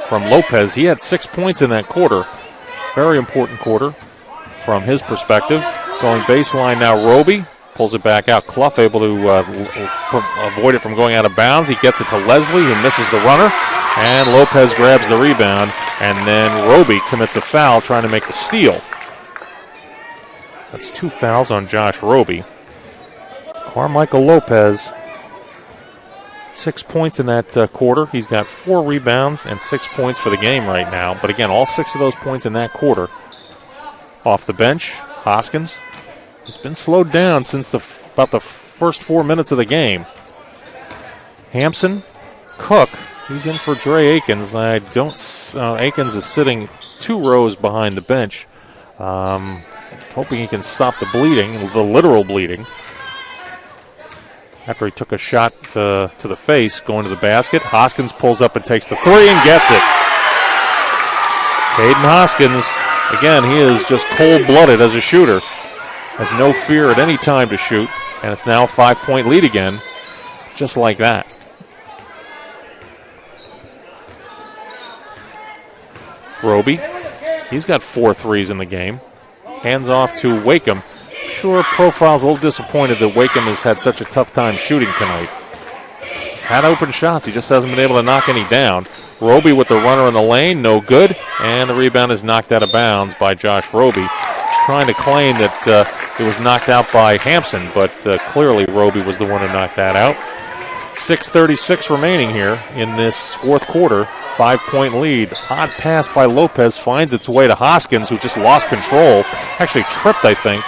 from Lopez. He had 6 points in that quarter. Very important quarter from his perspective. Going baseline now, Roby pulls it back out. Clough able to avoid it from going out of bounds. He gets it to Leslie, who misses the runner. And Lopez grabs the rebound. And then Roby commits a foul trying to make the steal. That's 2 fouls on Josh Roby. Carmichael Lopez, 6 points in that quarter. He's got 4 rebounds and 6 points for the game right now. But again, all 6 of those points in that quarter. Off the bench, Hoskins has been slowed down since about the first 4 minutes of the game. Hampson, Cook, he's in for Dre Akins. Akins is sitting 2 rows behind the bench, hoping he can stop the bleeding, the literal bleeding. After he took a shot to the face, going to the basket, Hoskins pulls up and takes the 3 and gets it. Caden Hoskins, again, he is just cold-blooded as a shooter. Has no fear at any time to shoot, and it's now a 5-point lead again, just like that. Roby, he's got 4 threes in the game. Hands off to Wakeham. Sure, Profile's a little disappointed that Wakeham has had such a tough time shooting tonight. He's had open shots, he just hasn't been able to knock any down. Roby with the runner in the lane, no good, and the rebound is knocked out of bounds by Josh Roby. He's trying to claim that it was knocked out by Hampson, but clearly Roby was the one who knocked that out. 6:36 remaining here in this fourth quarter. 5-point lead. Odd pass by Lopez finds its way to Hoskins, who just lost control. Actually tripped, I think.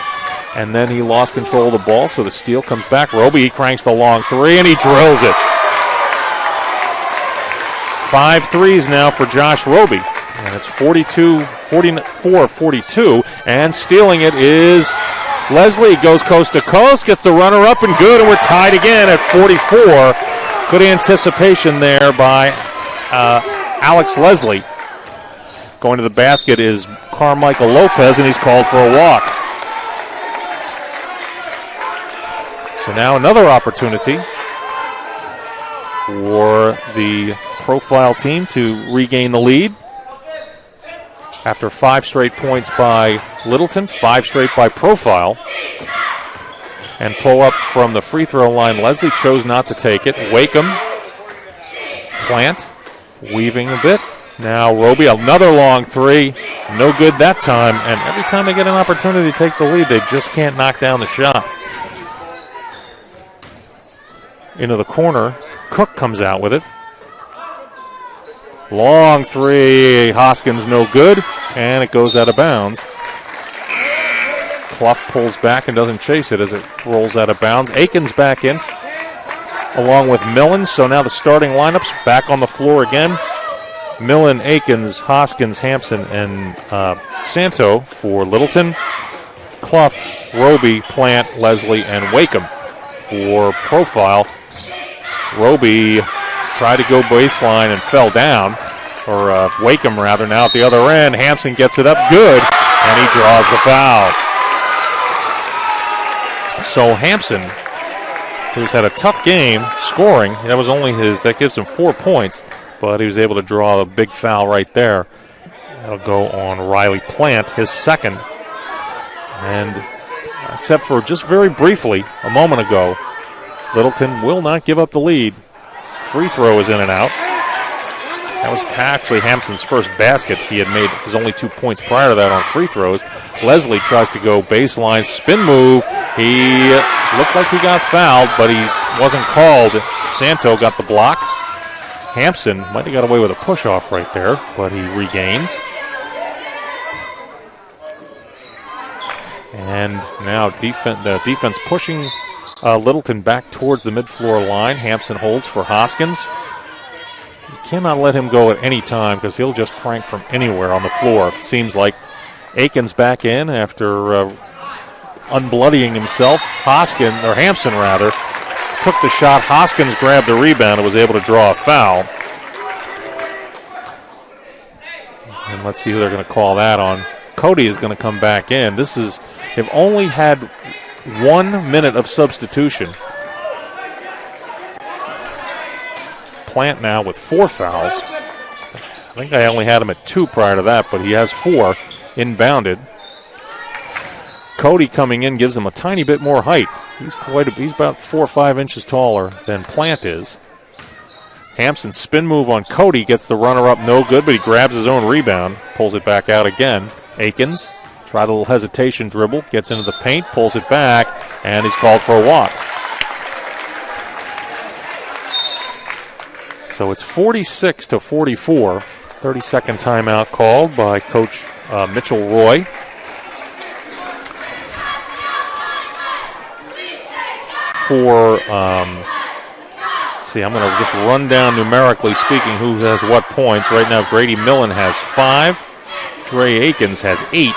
And then he lost control of the ball, so the steal comes back. Roby, he cranks the long 3, and he drills it. 5 threes now for Josh Roby. And it's 44-42. And stealing it is Leslie. Goes coast to coast, gets the runner up and good, and we're tied again at 44. Good anticipation there by Alex Leslie. Going to the basket is Carmichael Lopez, and he's called for a walk. So now another opportunity for the Profile team to regain the lead. After 5 straight points by Littleton, 5 straight by Profile. And pull up from the free throw line. Leslie chose not to take it. Wakeham, Plant, weaving a bit. Now Roby, another long 3. No good that time. And every time they get an opportunity to take the lead, they just can't knock down the shot. Into the corner, Cook comes out with it. Long 3, Hoskins no good, and it goes out of bounds. Clough pulls back and doesn't chase it as it rolls out of bounds. Akins back in along with Millen, so now the starting lineups back on the floor again. Millen, Akins, Hoskins, Hampson, and Santo for Littleton. Clough, Roby, Plant, Leslie, and Wakeham for Profile. Roby tried to go baseline and fell down, or Wakeham rather, now at the other end. Hampson gets it up good, and he draws the foul. So Hampson, who's had a tough game scoring, that gives him 4 points, but he was able to draw a big foul right there. That'll go on Riley Plant, his second. And except for just very briefly a moment ago, Littleton will not give up the lead. Free throw is in and out. That was actually Hampson's first basket. He had made his only 2 points prior to that on free throws. Leslie tries to go baseline, spin move. He looked like he got fouled, but he wasn't called. Santo got the block. Hampson might have got away with a push-off right there, but he regains. And now the defense pushing Littleton back towards the mid-floor line. Hampson holds for Hoskins. You cannot let him go at any time because he'll just crank from anywhere on the floor. It seems like Akins back in after unbloodying himself. Hampson took the shot. Hoskins grabbed the rebound and was able to draw a foul. And let's see who they're going to call that on. Cody is going to come back in. They've only had 1 minute of substitution. Plant now with 4 fouls. I think I only had him at 2 prior to that, but he has 4 inbounded. Cody coming in gives him a tiny bit more height. He's about 4 or 5 inches taller than Plant is. Hampson spin move on Cody, gets the runner up, no good, but he grabs his own rebound, pulls it back out again. Akins tried a little hesitation dribble, gets into the paint, pulls it back, and he's called for a walk. So it's 46-44. 30-second timeout called by Coach Mitchell Roy. For, let's see, I'm going to just run down numerically speaking who has what points. Right now, Grady Millen has 5. Dre Akins has 8.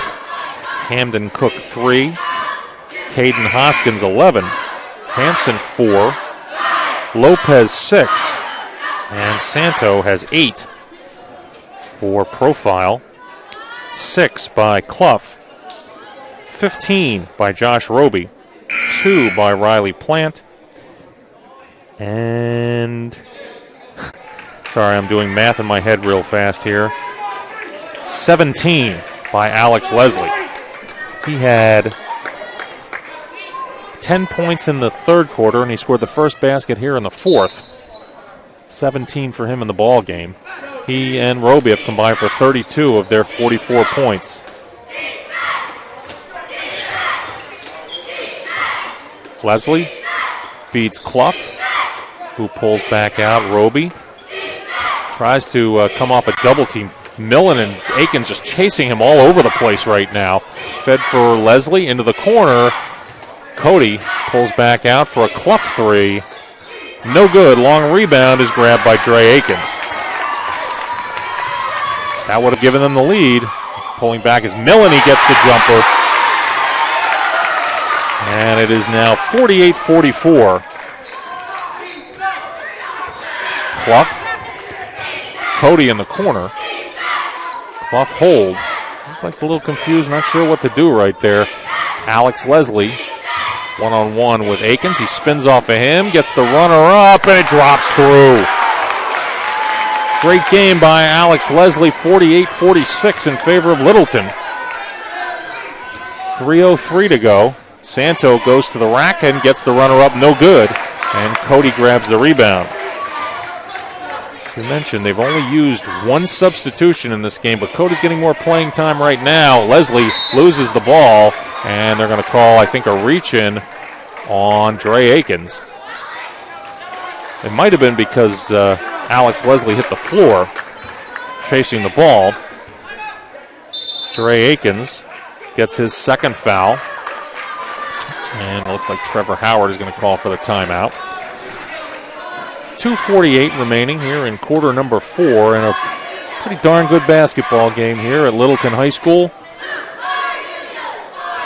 Camden Cook 3. Caden Hoskins 11. Hampson 4. Lopez 6. And Santo has 8 for Profile. 6 by Clough. 15 by Josh Roby. 2 by Riley Plant. And, sorry, I'm doing math in my head real fast here. 17 by Alex Leslie. He had 10 points in the third quarter, and he scored the first basket here in the fourth. 17 for him in the ball game. He and Roby have combined for 32 of their 44 points. Leslie feeds Clough, who pulls back out. Roby tries to come off a double team. Millen and Akins just chasing him all over the place right now. Fed for Leslie into the corner. Cody pulls back out for a Clough 3. No good. Long rebound is grabbed by Dre Akins. That would have given them the lead. Pulling back is Millen. He gets the jumper. And it is now 48-44. Clough. Cody in the corner. Clough holds. Looks like a little confused, not sure what to do right there. Alex Leslie, one-on-one with Akins. He spins off of him, gets the runner up, and it drops through. Great game by Alex Leslie, 48-46 in favor of Littleton. 3:03 to go. Santo goes to the rack and gets the runner up, no good. And Cody grabs the rebound. As we mentioned, they've only used one substitution in this game, but Cody's getting more playing time right now. Leslie loses the ball, and they're going to call, I think, a reach-in on Dre Akins. It might have been because Alex Leslie hit the floor chasing the ball. Dre Akins gets his second foul. And it looks like Trevor Howard is going to call for the timeout. 2:48 remaining here in quarter number 4, and a pretty darn good basketball game here at Littleton High School.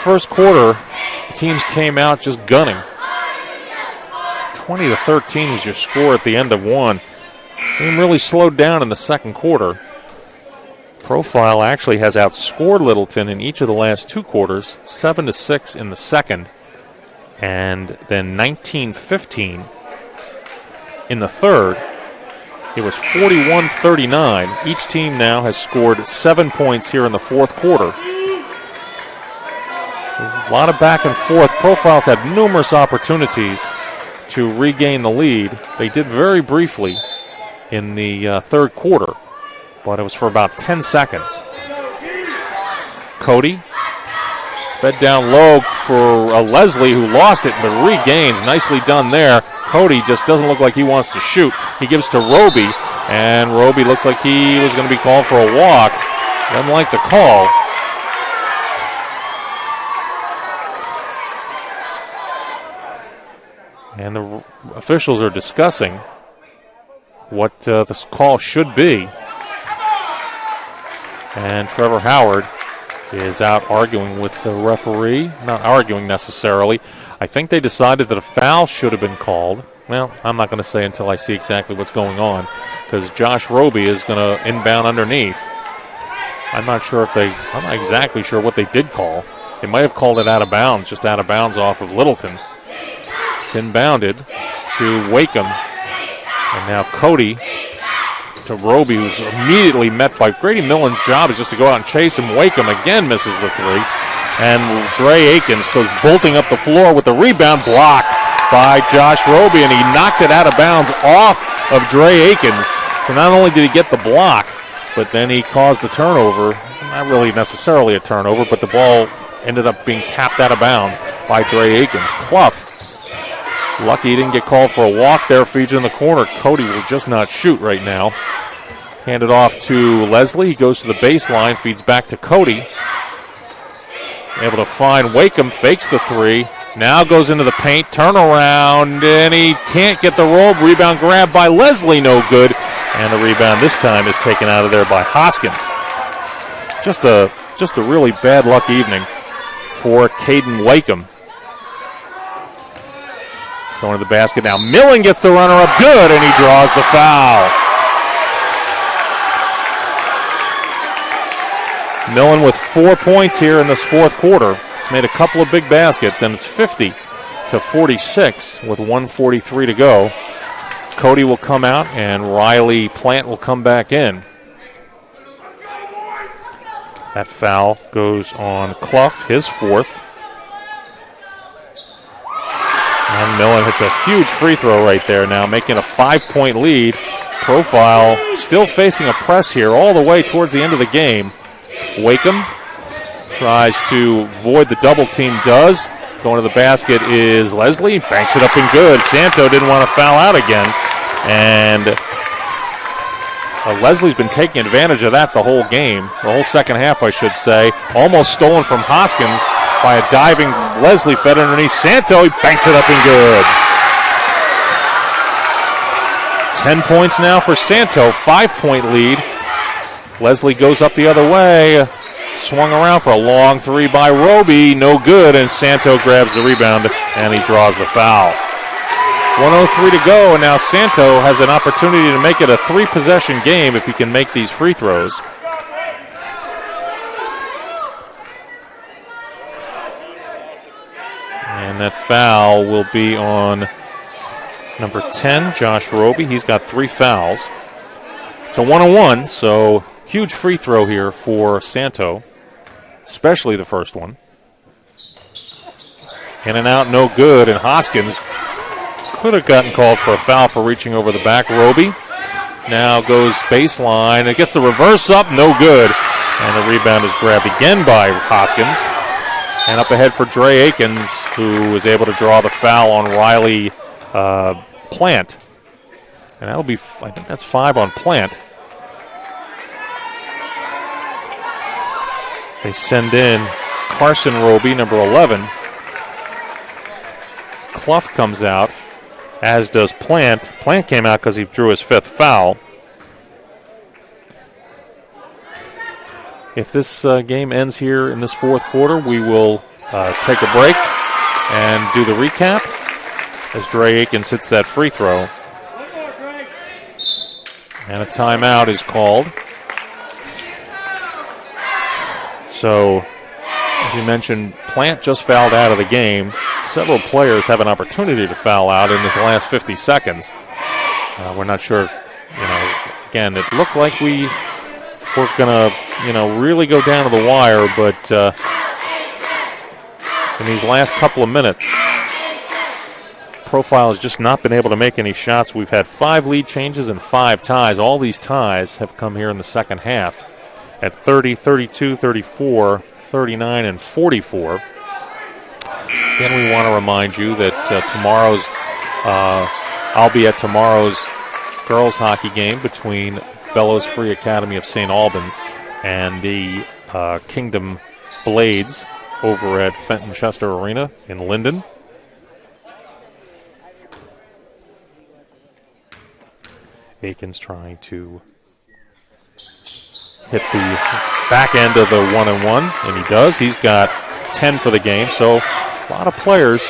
First quarter, the teams came out just gunning. 20-13 was your score at the end of one. Game really slowed down in the second quarter. Profile actually has outscored Littleton in each of the last 2 quarters, 7-6 in the second, and then 19-15 in the third. It was 41-39. Each team now has scored 7 points here in the fourth quarter. A lot of back and forth. Profiles had numerous opportunities to regain the lead. They did very briefly in the third quarter, but it was for about 10 seconds. Cody fed down low for Leslie, who lost it but regains. Nicely done there. Cody just doesn't look like he wants to shoot. He gives to Roby, and Roby looks like he was going to be called for a walk. Doesn't like the call. And the officials are discussing what this call should be. And Trevor Howard is out arguing with the referee. Not arguing necessarily. I think they decided that a foul should have been called. Well, I'm not going to say until I see exactly what's going on, because Josh Roby is going to inbound underneath. I'm not exactly sure what they did call. They might have called it out of bounds, just out of bounds off of Littleton. It's inbounded to Wakeham. And now Cody to Roby, who's immediately met by Grady Millen's job is just to go out and chase him. Wakeham again misses the three. And Dre Akins goes bolting up the floor with the rebound, blocked by Josh Roby, and he knocked it out of bounds off of Dre Akins. So not only did he get the block, but then he caused the turnover. Not really necessarily a turnover, but the ball ended up being tapped out of bounds by Dre Akins. Clough Lucky he didn't get called for a walk there. Feeds in the corner. Cody will just not shoot right now. Hand it off to Leslie. He goes to the baseline. Feeds back to Cody. Able to find Wakeham. Fakes the three. Now goes into the paint. Turnaround. And he can't get the roll. Rebound grab by Leslie. No good. And the rebound this time is taken out of there by Hoskins. Just a really bad luck evening for Caden Wakeham. Going to the basket now. Millen gets the runner up good, and he draws the foul. Millen with 4 points here in this fourth quarter. He's made a couple of big baskets, and it's 50-46 with 1:43 to go. Cody will come out, and Riley Plant will come back in. That foul goes on Clough, his fourth. And Millen hits a huge free throw right there now, making a 5-point lead. Profile still facing a press here all the way towards the end of the game. Wakeham tries to void the double team, does. Going to the basket is Leslie, banks it up and good. Santo didn't want to foul out again. And Leslie's been taking advantage of that the whole game, the whole second half, I should say. Almost stolen from Hoskins by a diving Leslie, fed underneath Santo. He banks it up and good. 10 points now for Santo, 5-point lead. Leslie goes up the other way. Swung around for a long three by Roby. No good, and Santo grabs the rebound, and he draws the foul. 1:03 to go, and now Santo has an opportunity to make it a three-possession game if he can make these free throws. And that foul will be on number 10, Josh Roby. He's got 3 fouls. So 1-on-1, so huge free throw here for Santo, especially the first one. In and out, no good, and Hoskins could have gotten called for a foul for reaching over the back. Roby now goes baseline. It gets the reverse up, no good. And the rebound is grabbed again by Hoskins. And up ahead for Dre Akins, who was able to draw the foul on Riley Plant. And that'll be, I think that's 5 on Plant. They send in Carson Roby, number 11. Clough comes out, as does Plant. Plant came out because he drew his 5th foul. If this game ends here in this fourth quarter, we will take a break and do the recap as Dre Akins hits that free throw. And a timeout is called. So, as you mentioned, Plant just fouled out of the game. Several players have an opportunity to foul out in this last 50 seconds. We're not sure if, again, it looked like we were going to, really go down to the wire, but in these last couple of minutes, Profile has just not been able to make any shots. We've had 5 lead changes and 5 ties. All these ties have come here in the second half at 30, 32, 34, 39, and 44. Again, we want to remind you that I'll be at tomorrow's girls hockey game between Bellows Free Academy of St. Albans and the Kingdom Blades over at Fenton Chester Arena in Linden. Akins trying to hit the back end of the 1-on-1, and he does. He's got 10 for the game, so a lot of players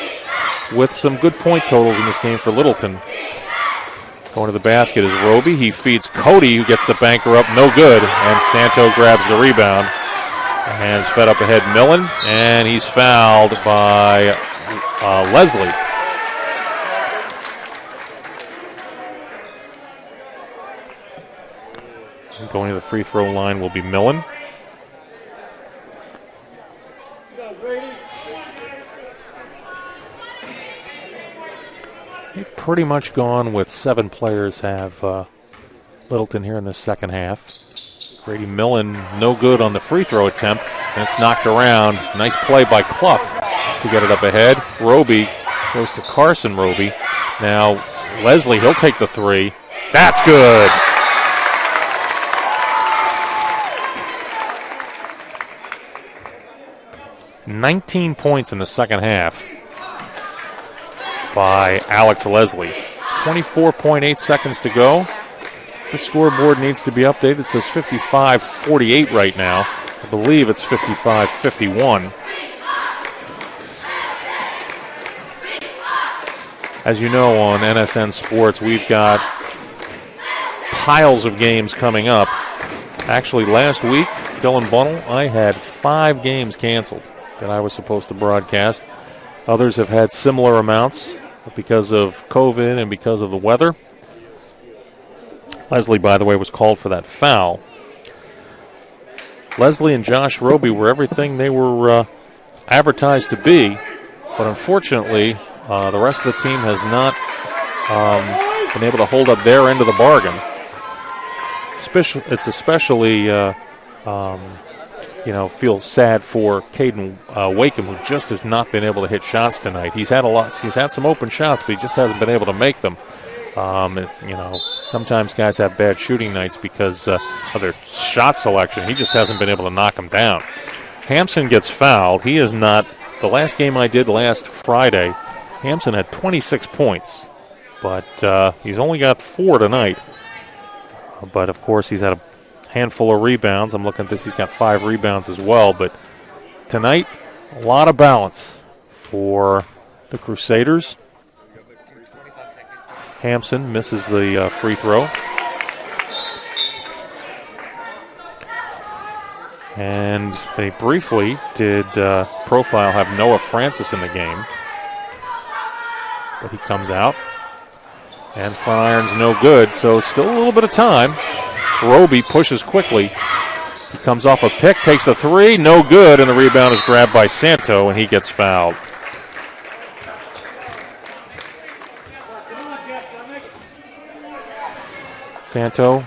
with some good point totals in this game for Littleton. Going to the basket is Roby. He feeds Cody, who gets the banker up, no good, and Santo grabs the rebound. And is fed up ahead Millen, and he's fouled by Leslie. Going to the free throw line will be Millen. They've pretty much gone with 7 players have Littleton here in the second half. Grady Millen no good on the free throw attempt, and it's knocked around. Nice play by Clough to get it up ahead. Roby Goes to Carson Roby. Now Leslie, he'll take the three. That's good. $19 points in the second half by Alex Leslie. 24.8 seconds to go. The scoreboard needs to be updated. It says 55-48 right now. I believe it's 55-51. As you know, on NSN Sports, we've got piles of games coming up. Actually, last week, Dylan Bunnell, I had 5 games canceled that I was supposed to broadcast. Others have had similar amounts because of COVID and because of the weather. Leslie, by the way, was called for that foul. Leslie and Josh Roby were everything they were advertised to be, but unfortunately, the rest of the team has not been able to hold up their end of the bargain. It's especially, feel sad for Caden Wakeham, who just has not been able to hit shots tonight. He's had some open shots, but he just hasn't been able to make them. Sometimes guys have bad shooting nights because of their shot selection. He just hasn't been able to knock them down. Hampson gets fouled. He is not. The last game I did last Friday, Hampson had 26 points, but he's only got 4 tonight. But, of course, he's had a handful of rebounds. I'm looking at this. He's got 5 rebounds as well. But tonight, a lot of balance for the Crusaders. Hampson misses the free throw. And they briefly did profile have Noah Francis in the game. But he comes out. And front iron's no good, so still a little bit of time. Roby pushes quickly. He comes off a pick, takes the three, no good, and the rebound is grabbed by Santo, and he gets fouled. Santo,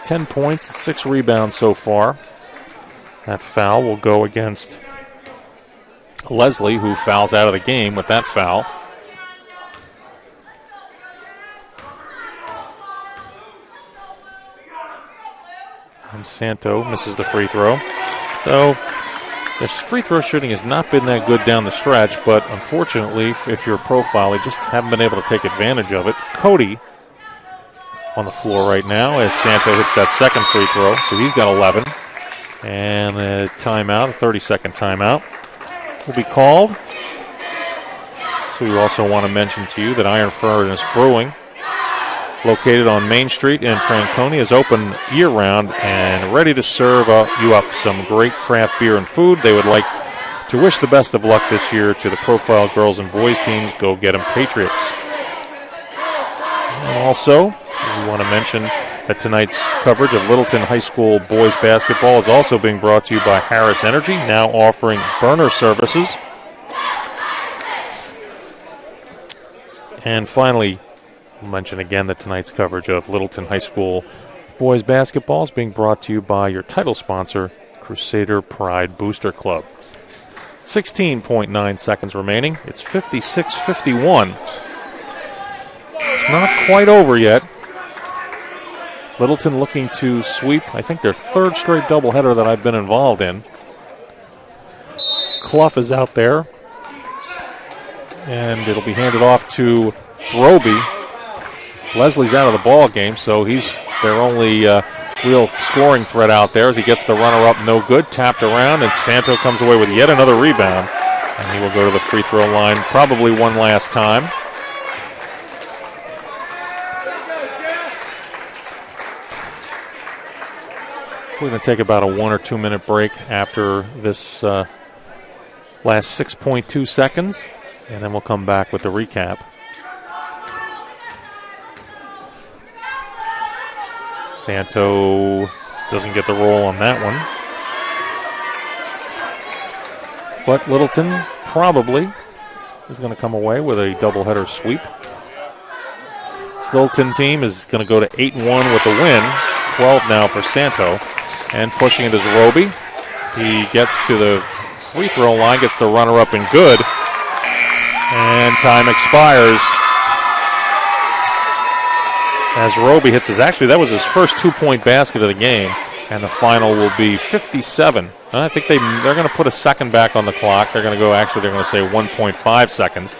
10 points, 6 rebounds so far. That foul will go against Leslie, who fouls out of the game with that foul. And Santo misses the free throw. So their free throw shooting has not been that good down the stretch, but unfortunately, if you're a profile, they just haven't been able to take advantage of it. Cody on the floor right now as Santo hits that second free throw, so he's got 11. And a timeout, a 30-second timeout, will be called. So we also want to mention to you that Iron Furnace Brewing, located on Main Street in Franconia, is open year-round and ready to serve you up some great craft beer and food. They would like to wish the best of luck this year to the Profile girls and boys teams. Go get them, Patriots. And also, we want to mention that tonight's coverage of Littleton High School boys basketball is also being brought to you by Harris Energy, now offering burner services. And finally, I'll mention again that tonight's coverage of Littleton High School boys basketball is being brought to you by your title sponsor, Crusader Pride Booster Club. 16.9 seconds remaining. It's 56-51. It's not quite over yet. Littleton looking to sweep, I think, their third straight doubleheader that I've been involved in. Clough is out there. And it'll be handed off to Roby. Leslie's out of the ball game, so he's their only real scoring threat out there as he gets the runner up, no good, tapped around, and Santo comes away with yet another rebound. And he will go to the free throw line probably one last time. We're going to take about a 1 or 2 minute break after this last 6.2 seconds, and then we'll come back with the recap. Santo doesn't get the roll on that one. But Littleton probably is going to come away with a doubleheader sweep. This Littleton team is going to go to 8-1 with the win. 12 now for Santo. And pushing it is Roby. He gets to the free throw line, gets the runner up and good. And time expires as Roby hits that was his first 2-point basket of the game, and the final will be 57. And I think they're going to put a second back on the clock. They're going to say 1.5 seconds.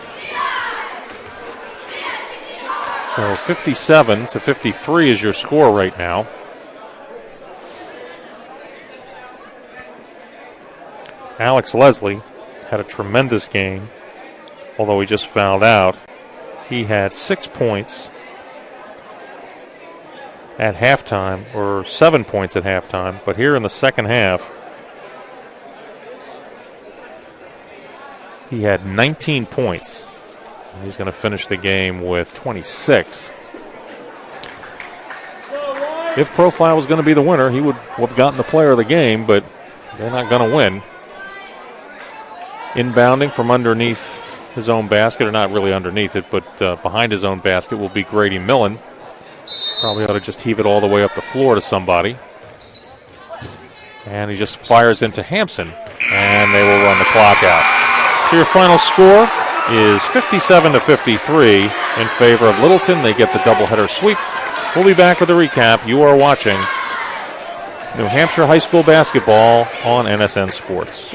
So 57 to 53 is your score right now. Alex Leslie had a tremendous game, although he just fouled out. He had 6 points at halftime, or 7 points at halftime, but here in the second half, he had 19 points. And he's going to finish the game with 26. If Profile was going to be the winner, he would have gotten the player of the game, but they're not going to win. Inbounding from underneath his own basket, or not really underneath it, but behind his own basket, will be Grady Millen. Probably ought to just heave it all the way up the floor to somebody. And he just fires into Hampson, and they will run the clock out. Your final score is 57 to 53 in favor of Littleton. They get the doubleheader sweep. We'll be back with a recap. You are watching New Hampshire High School basketball on NSN Sports.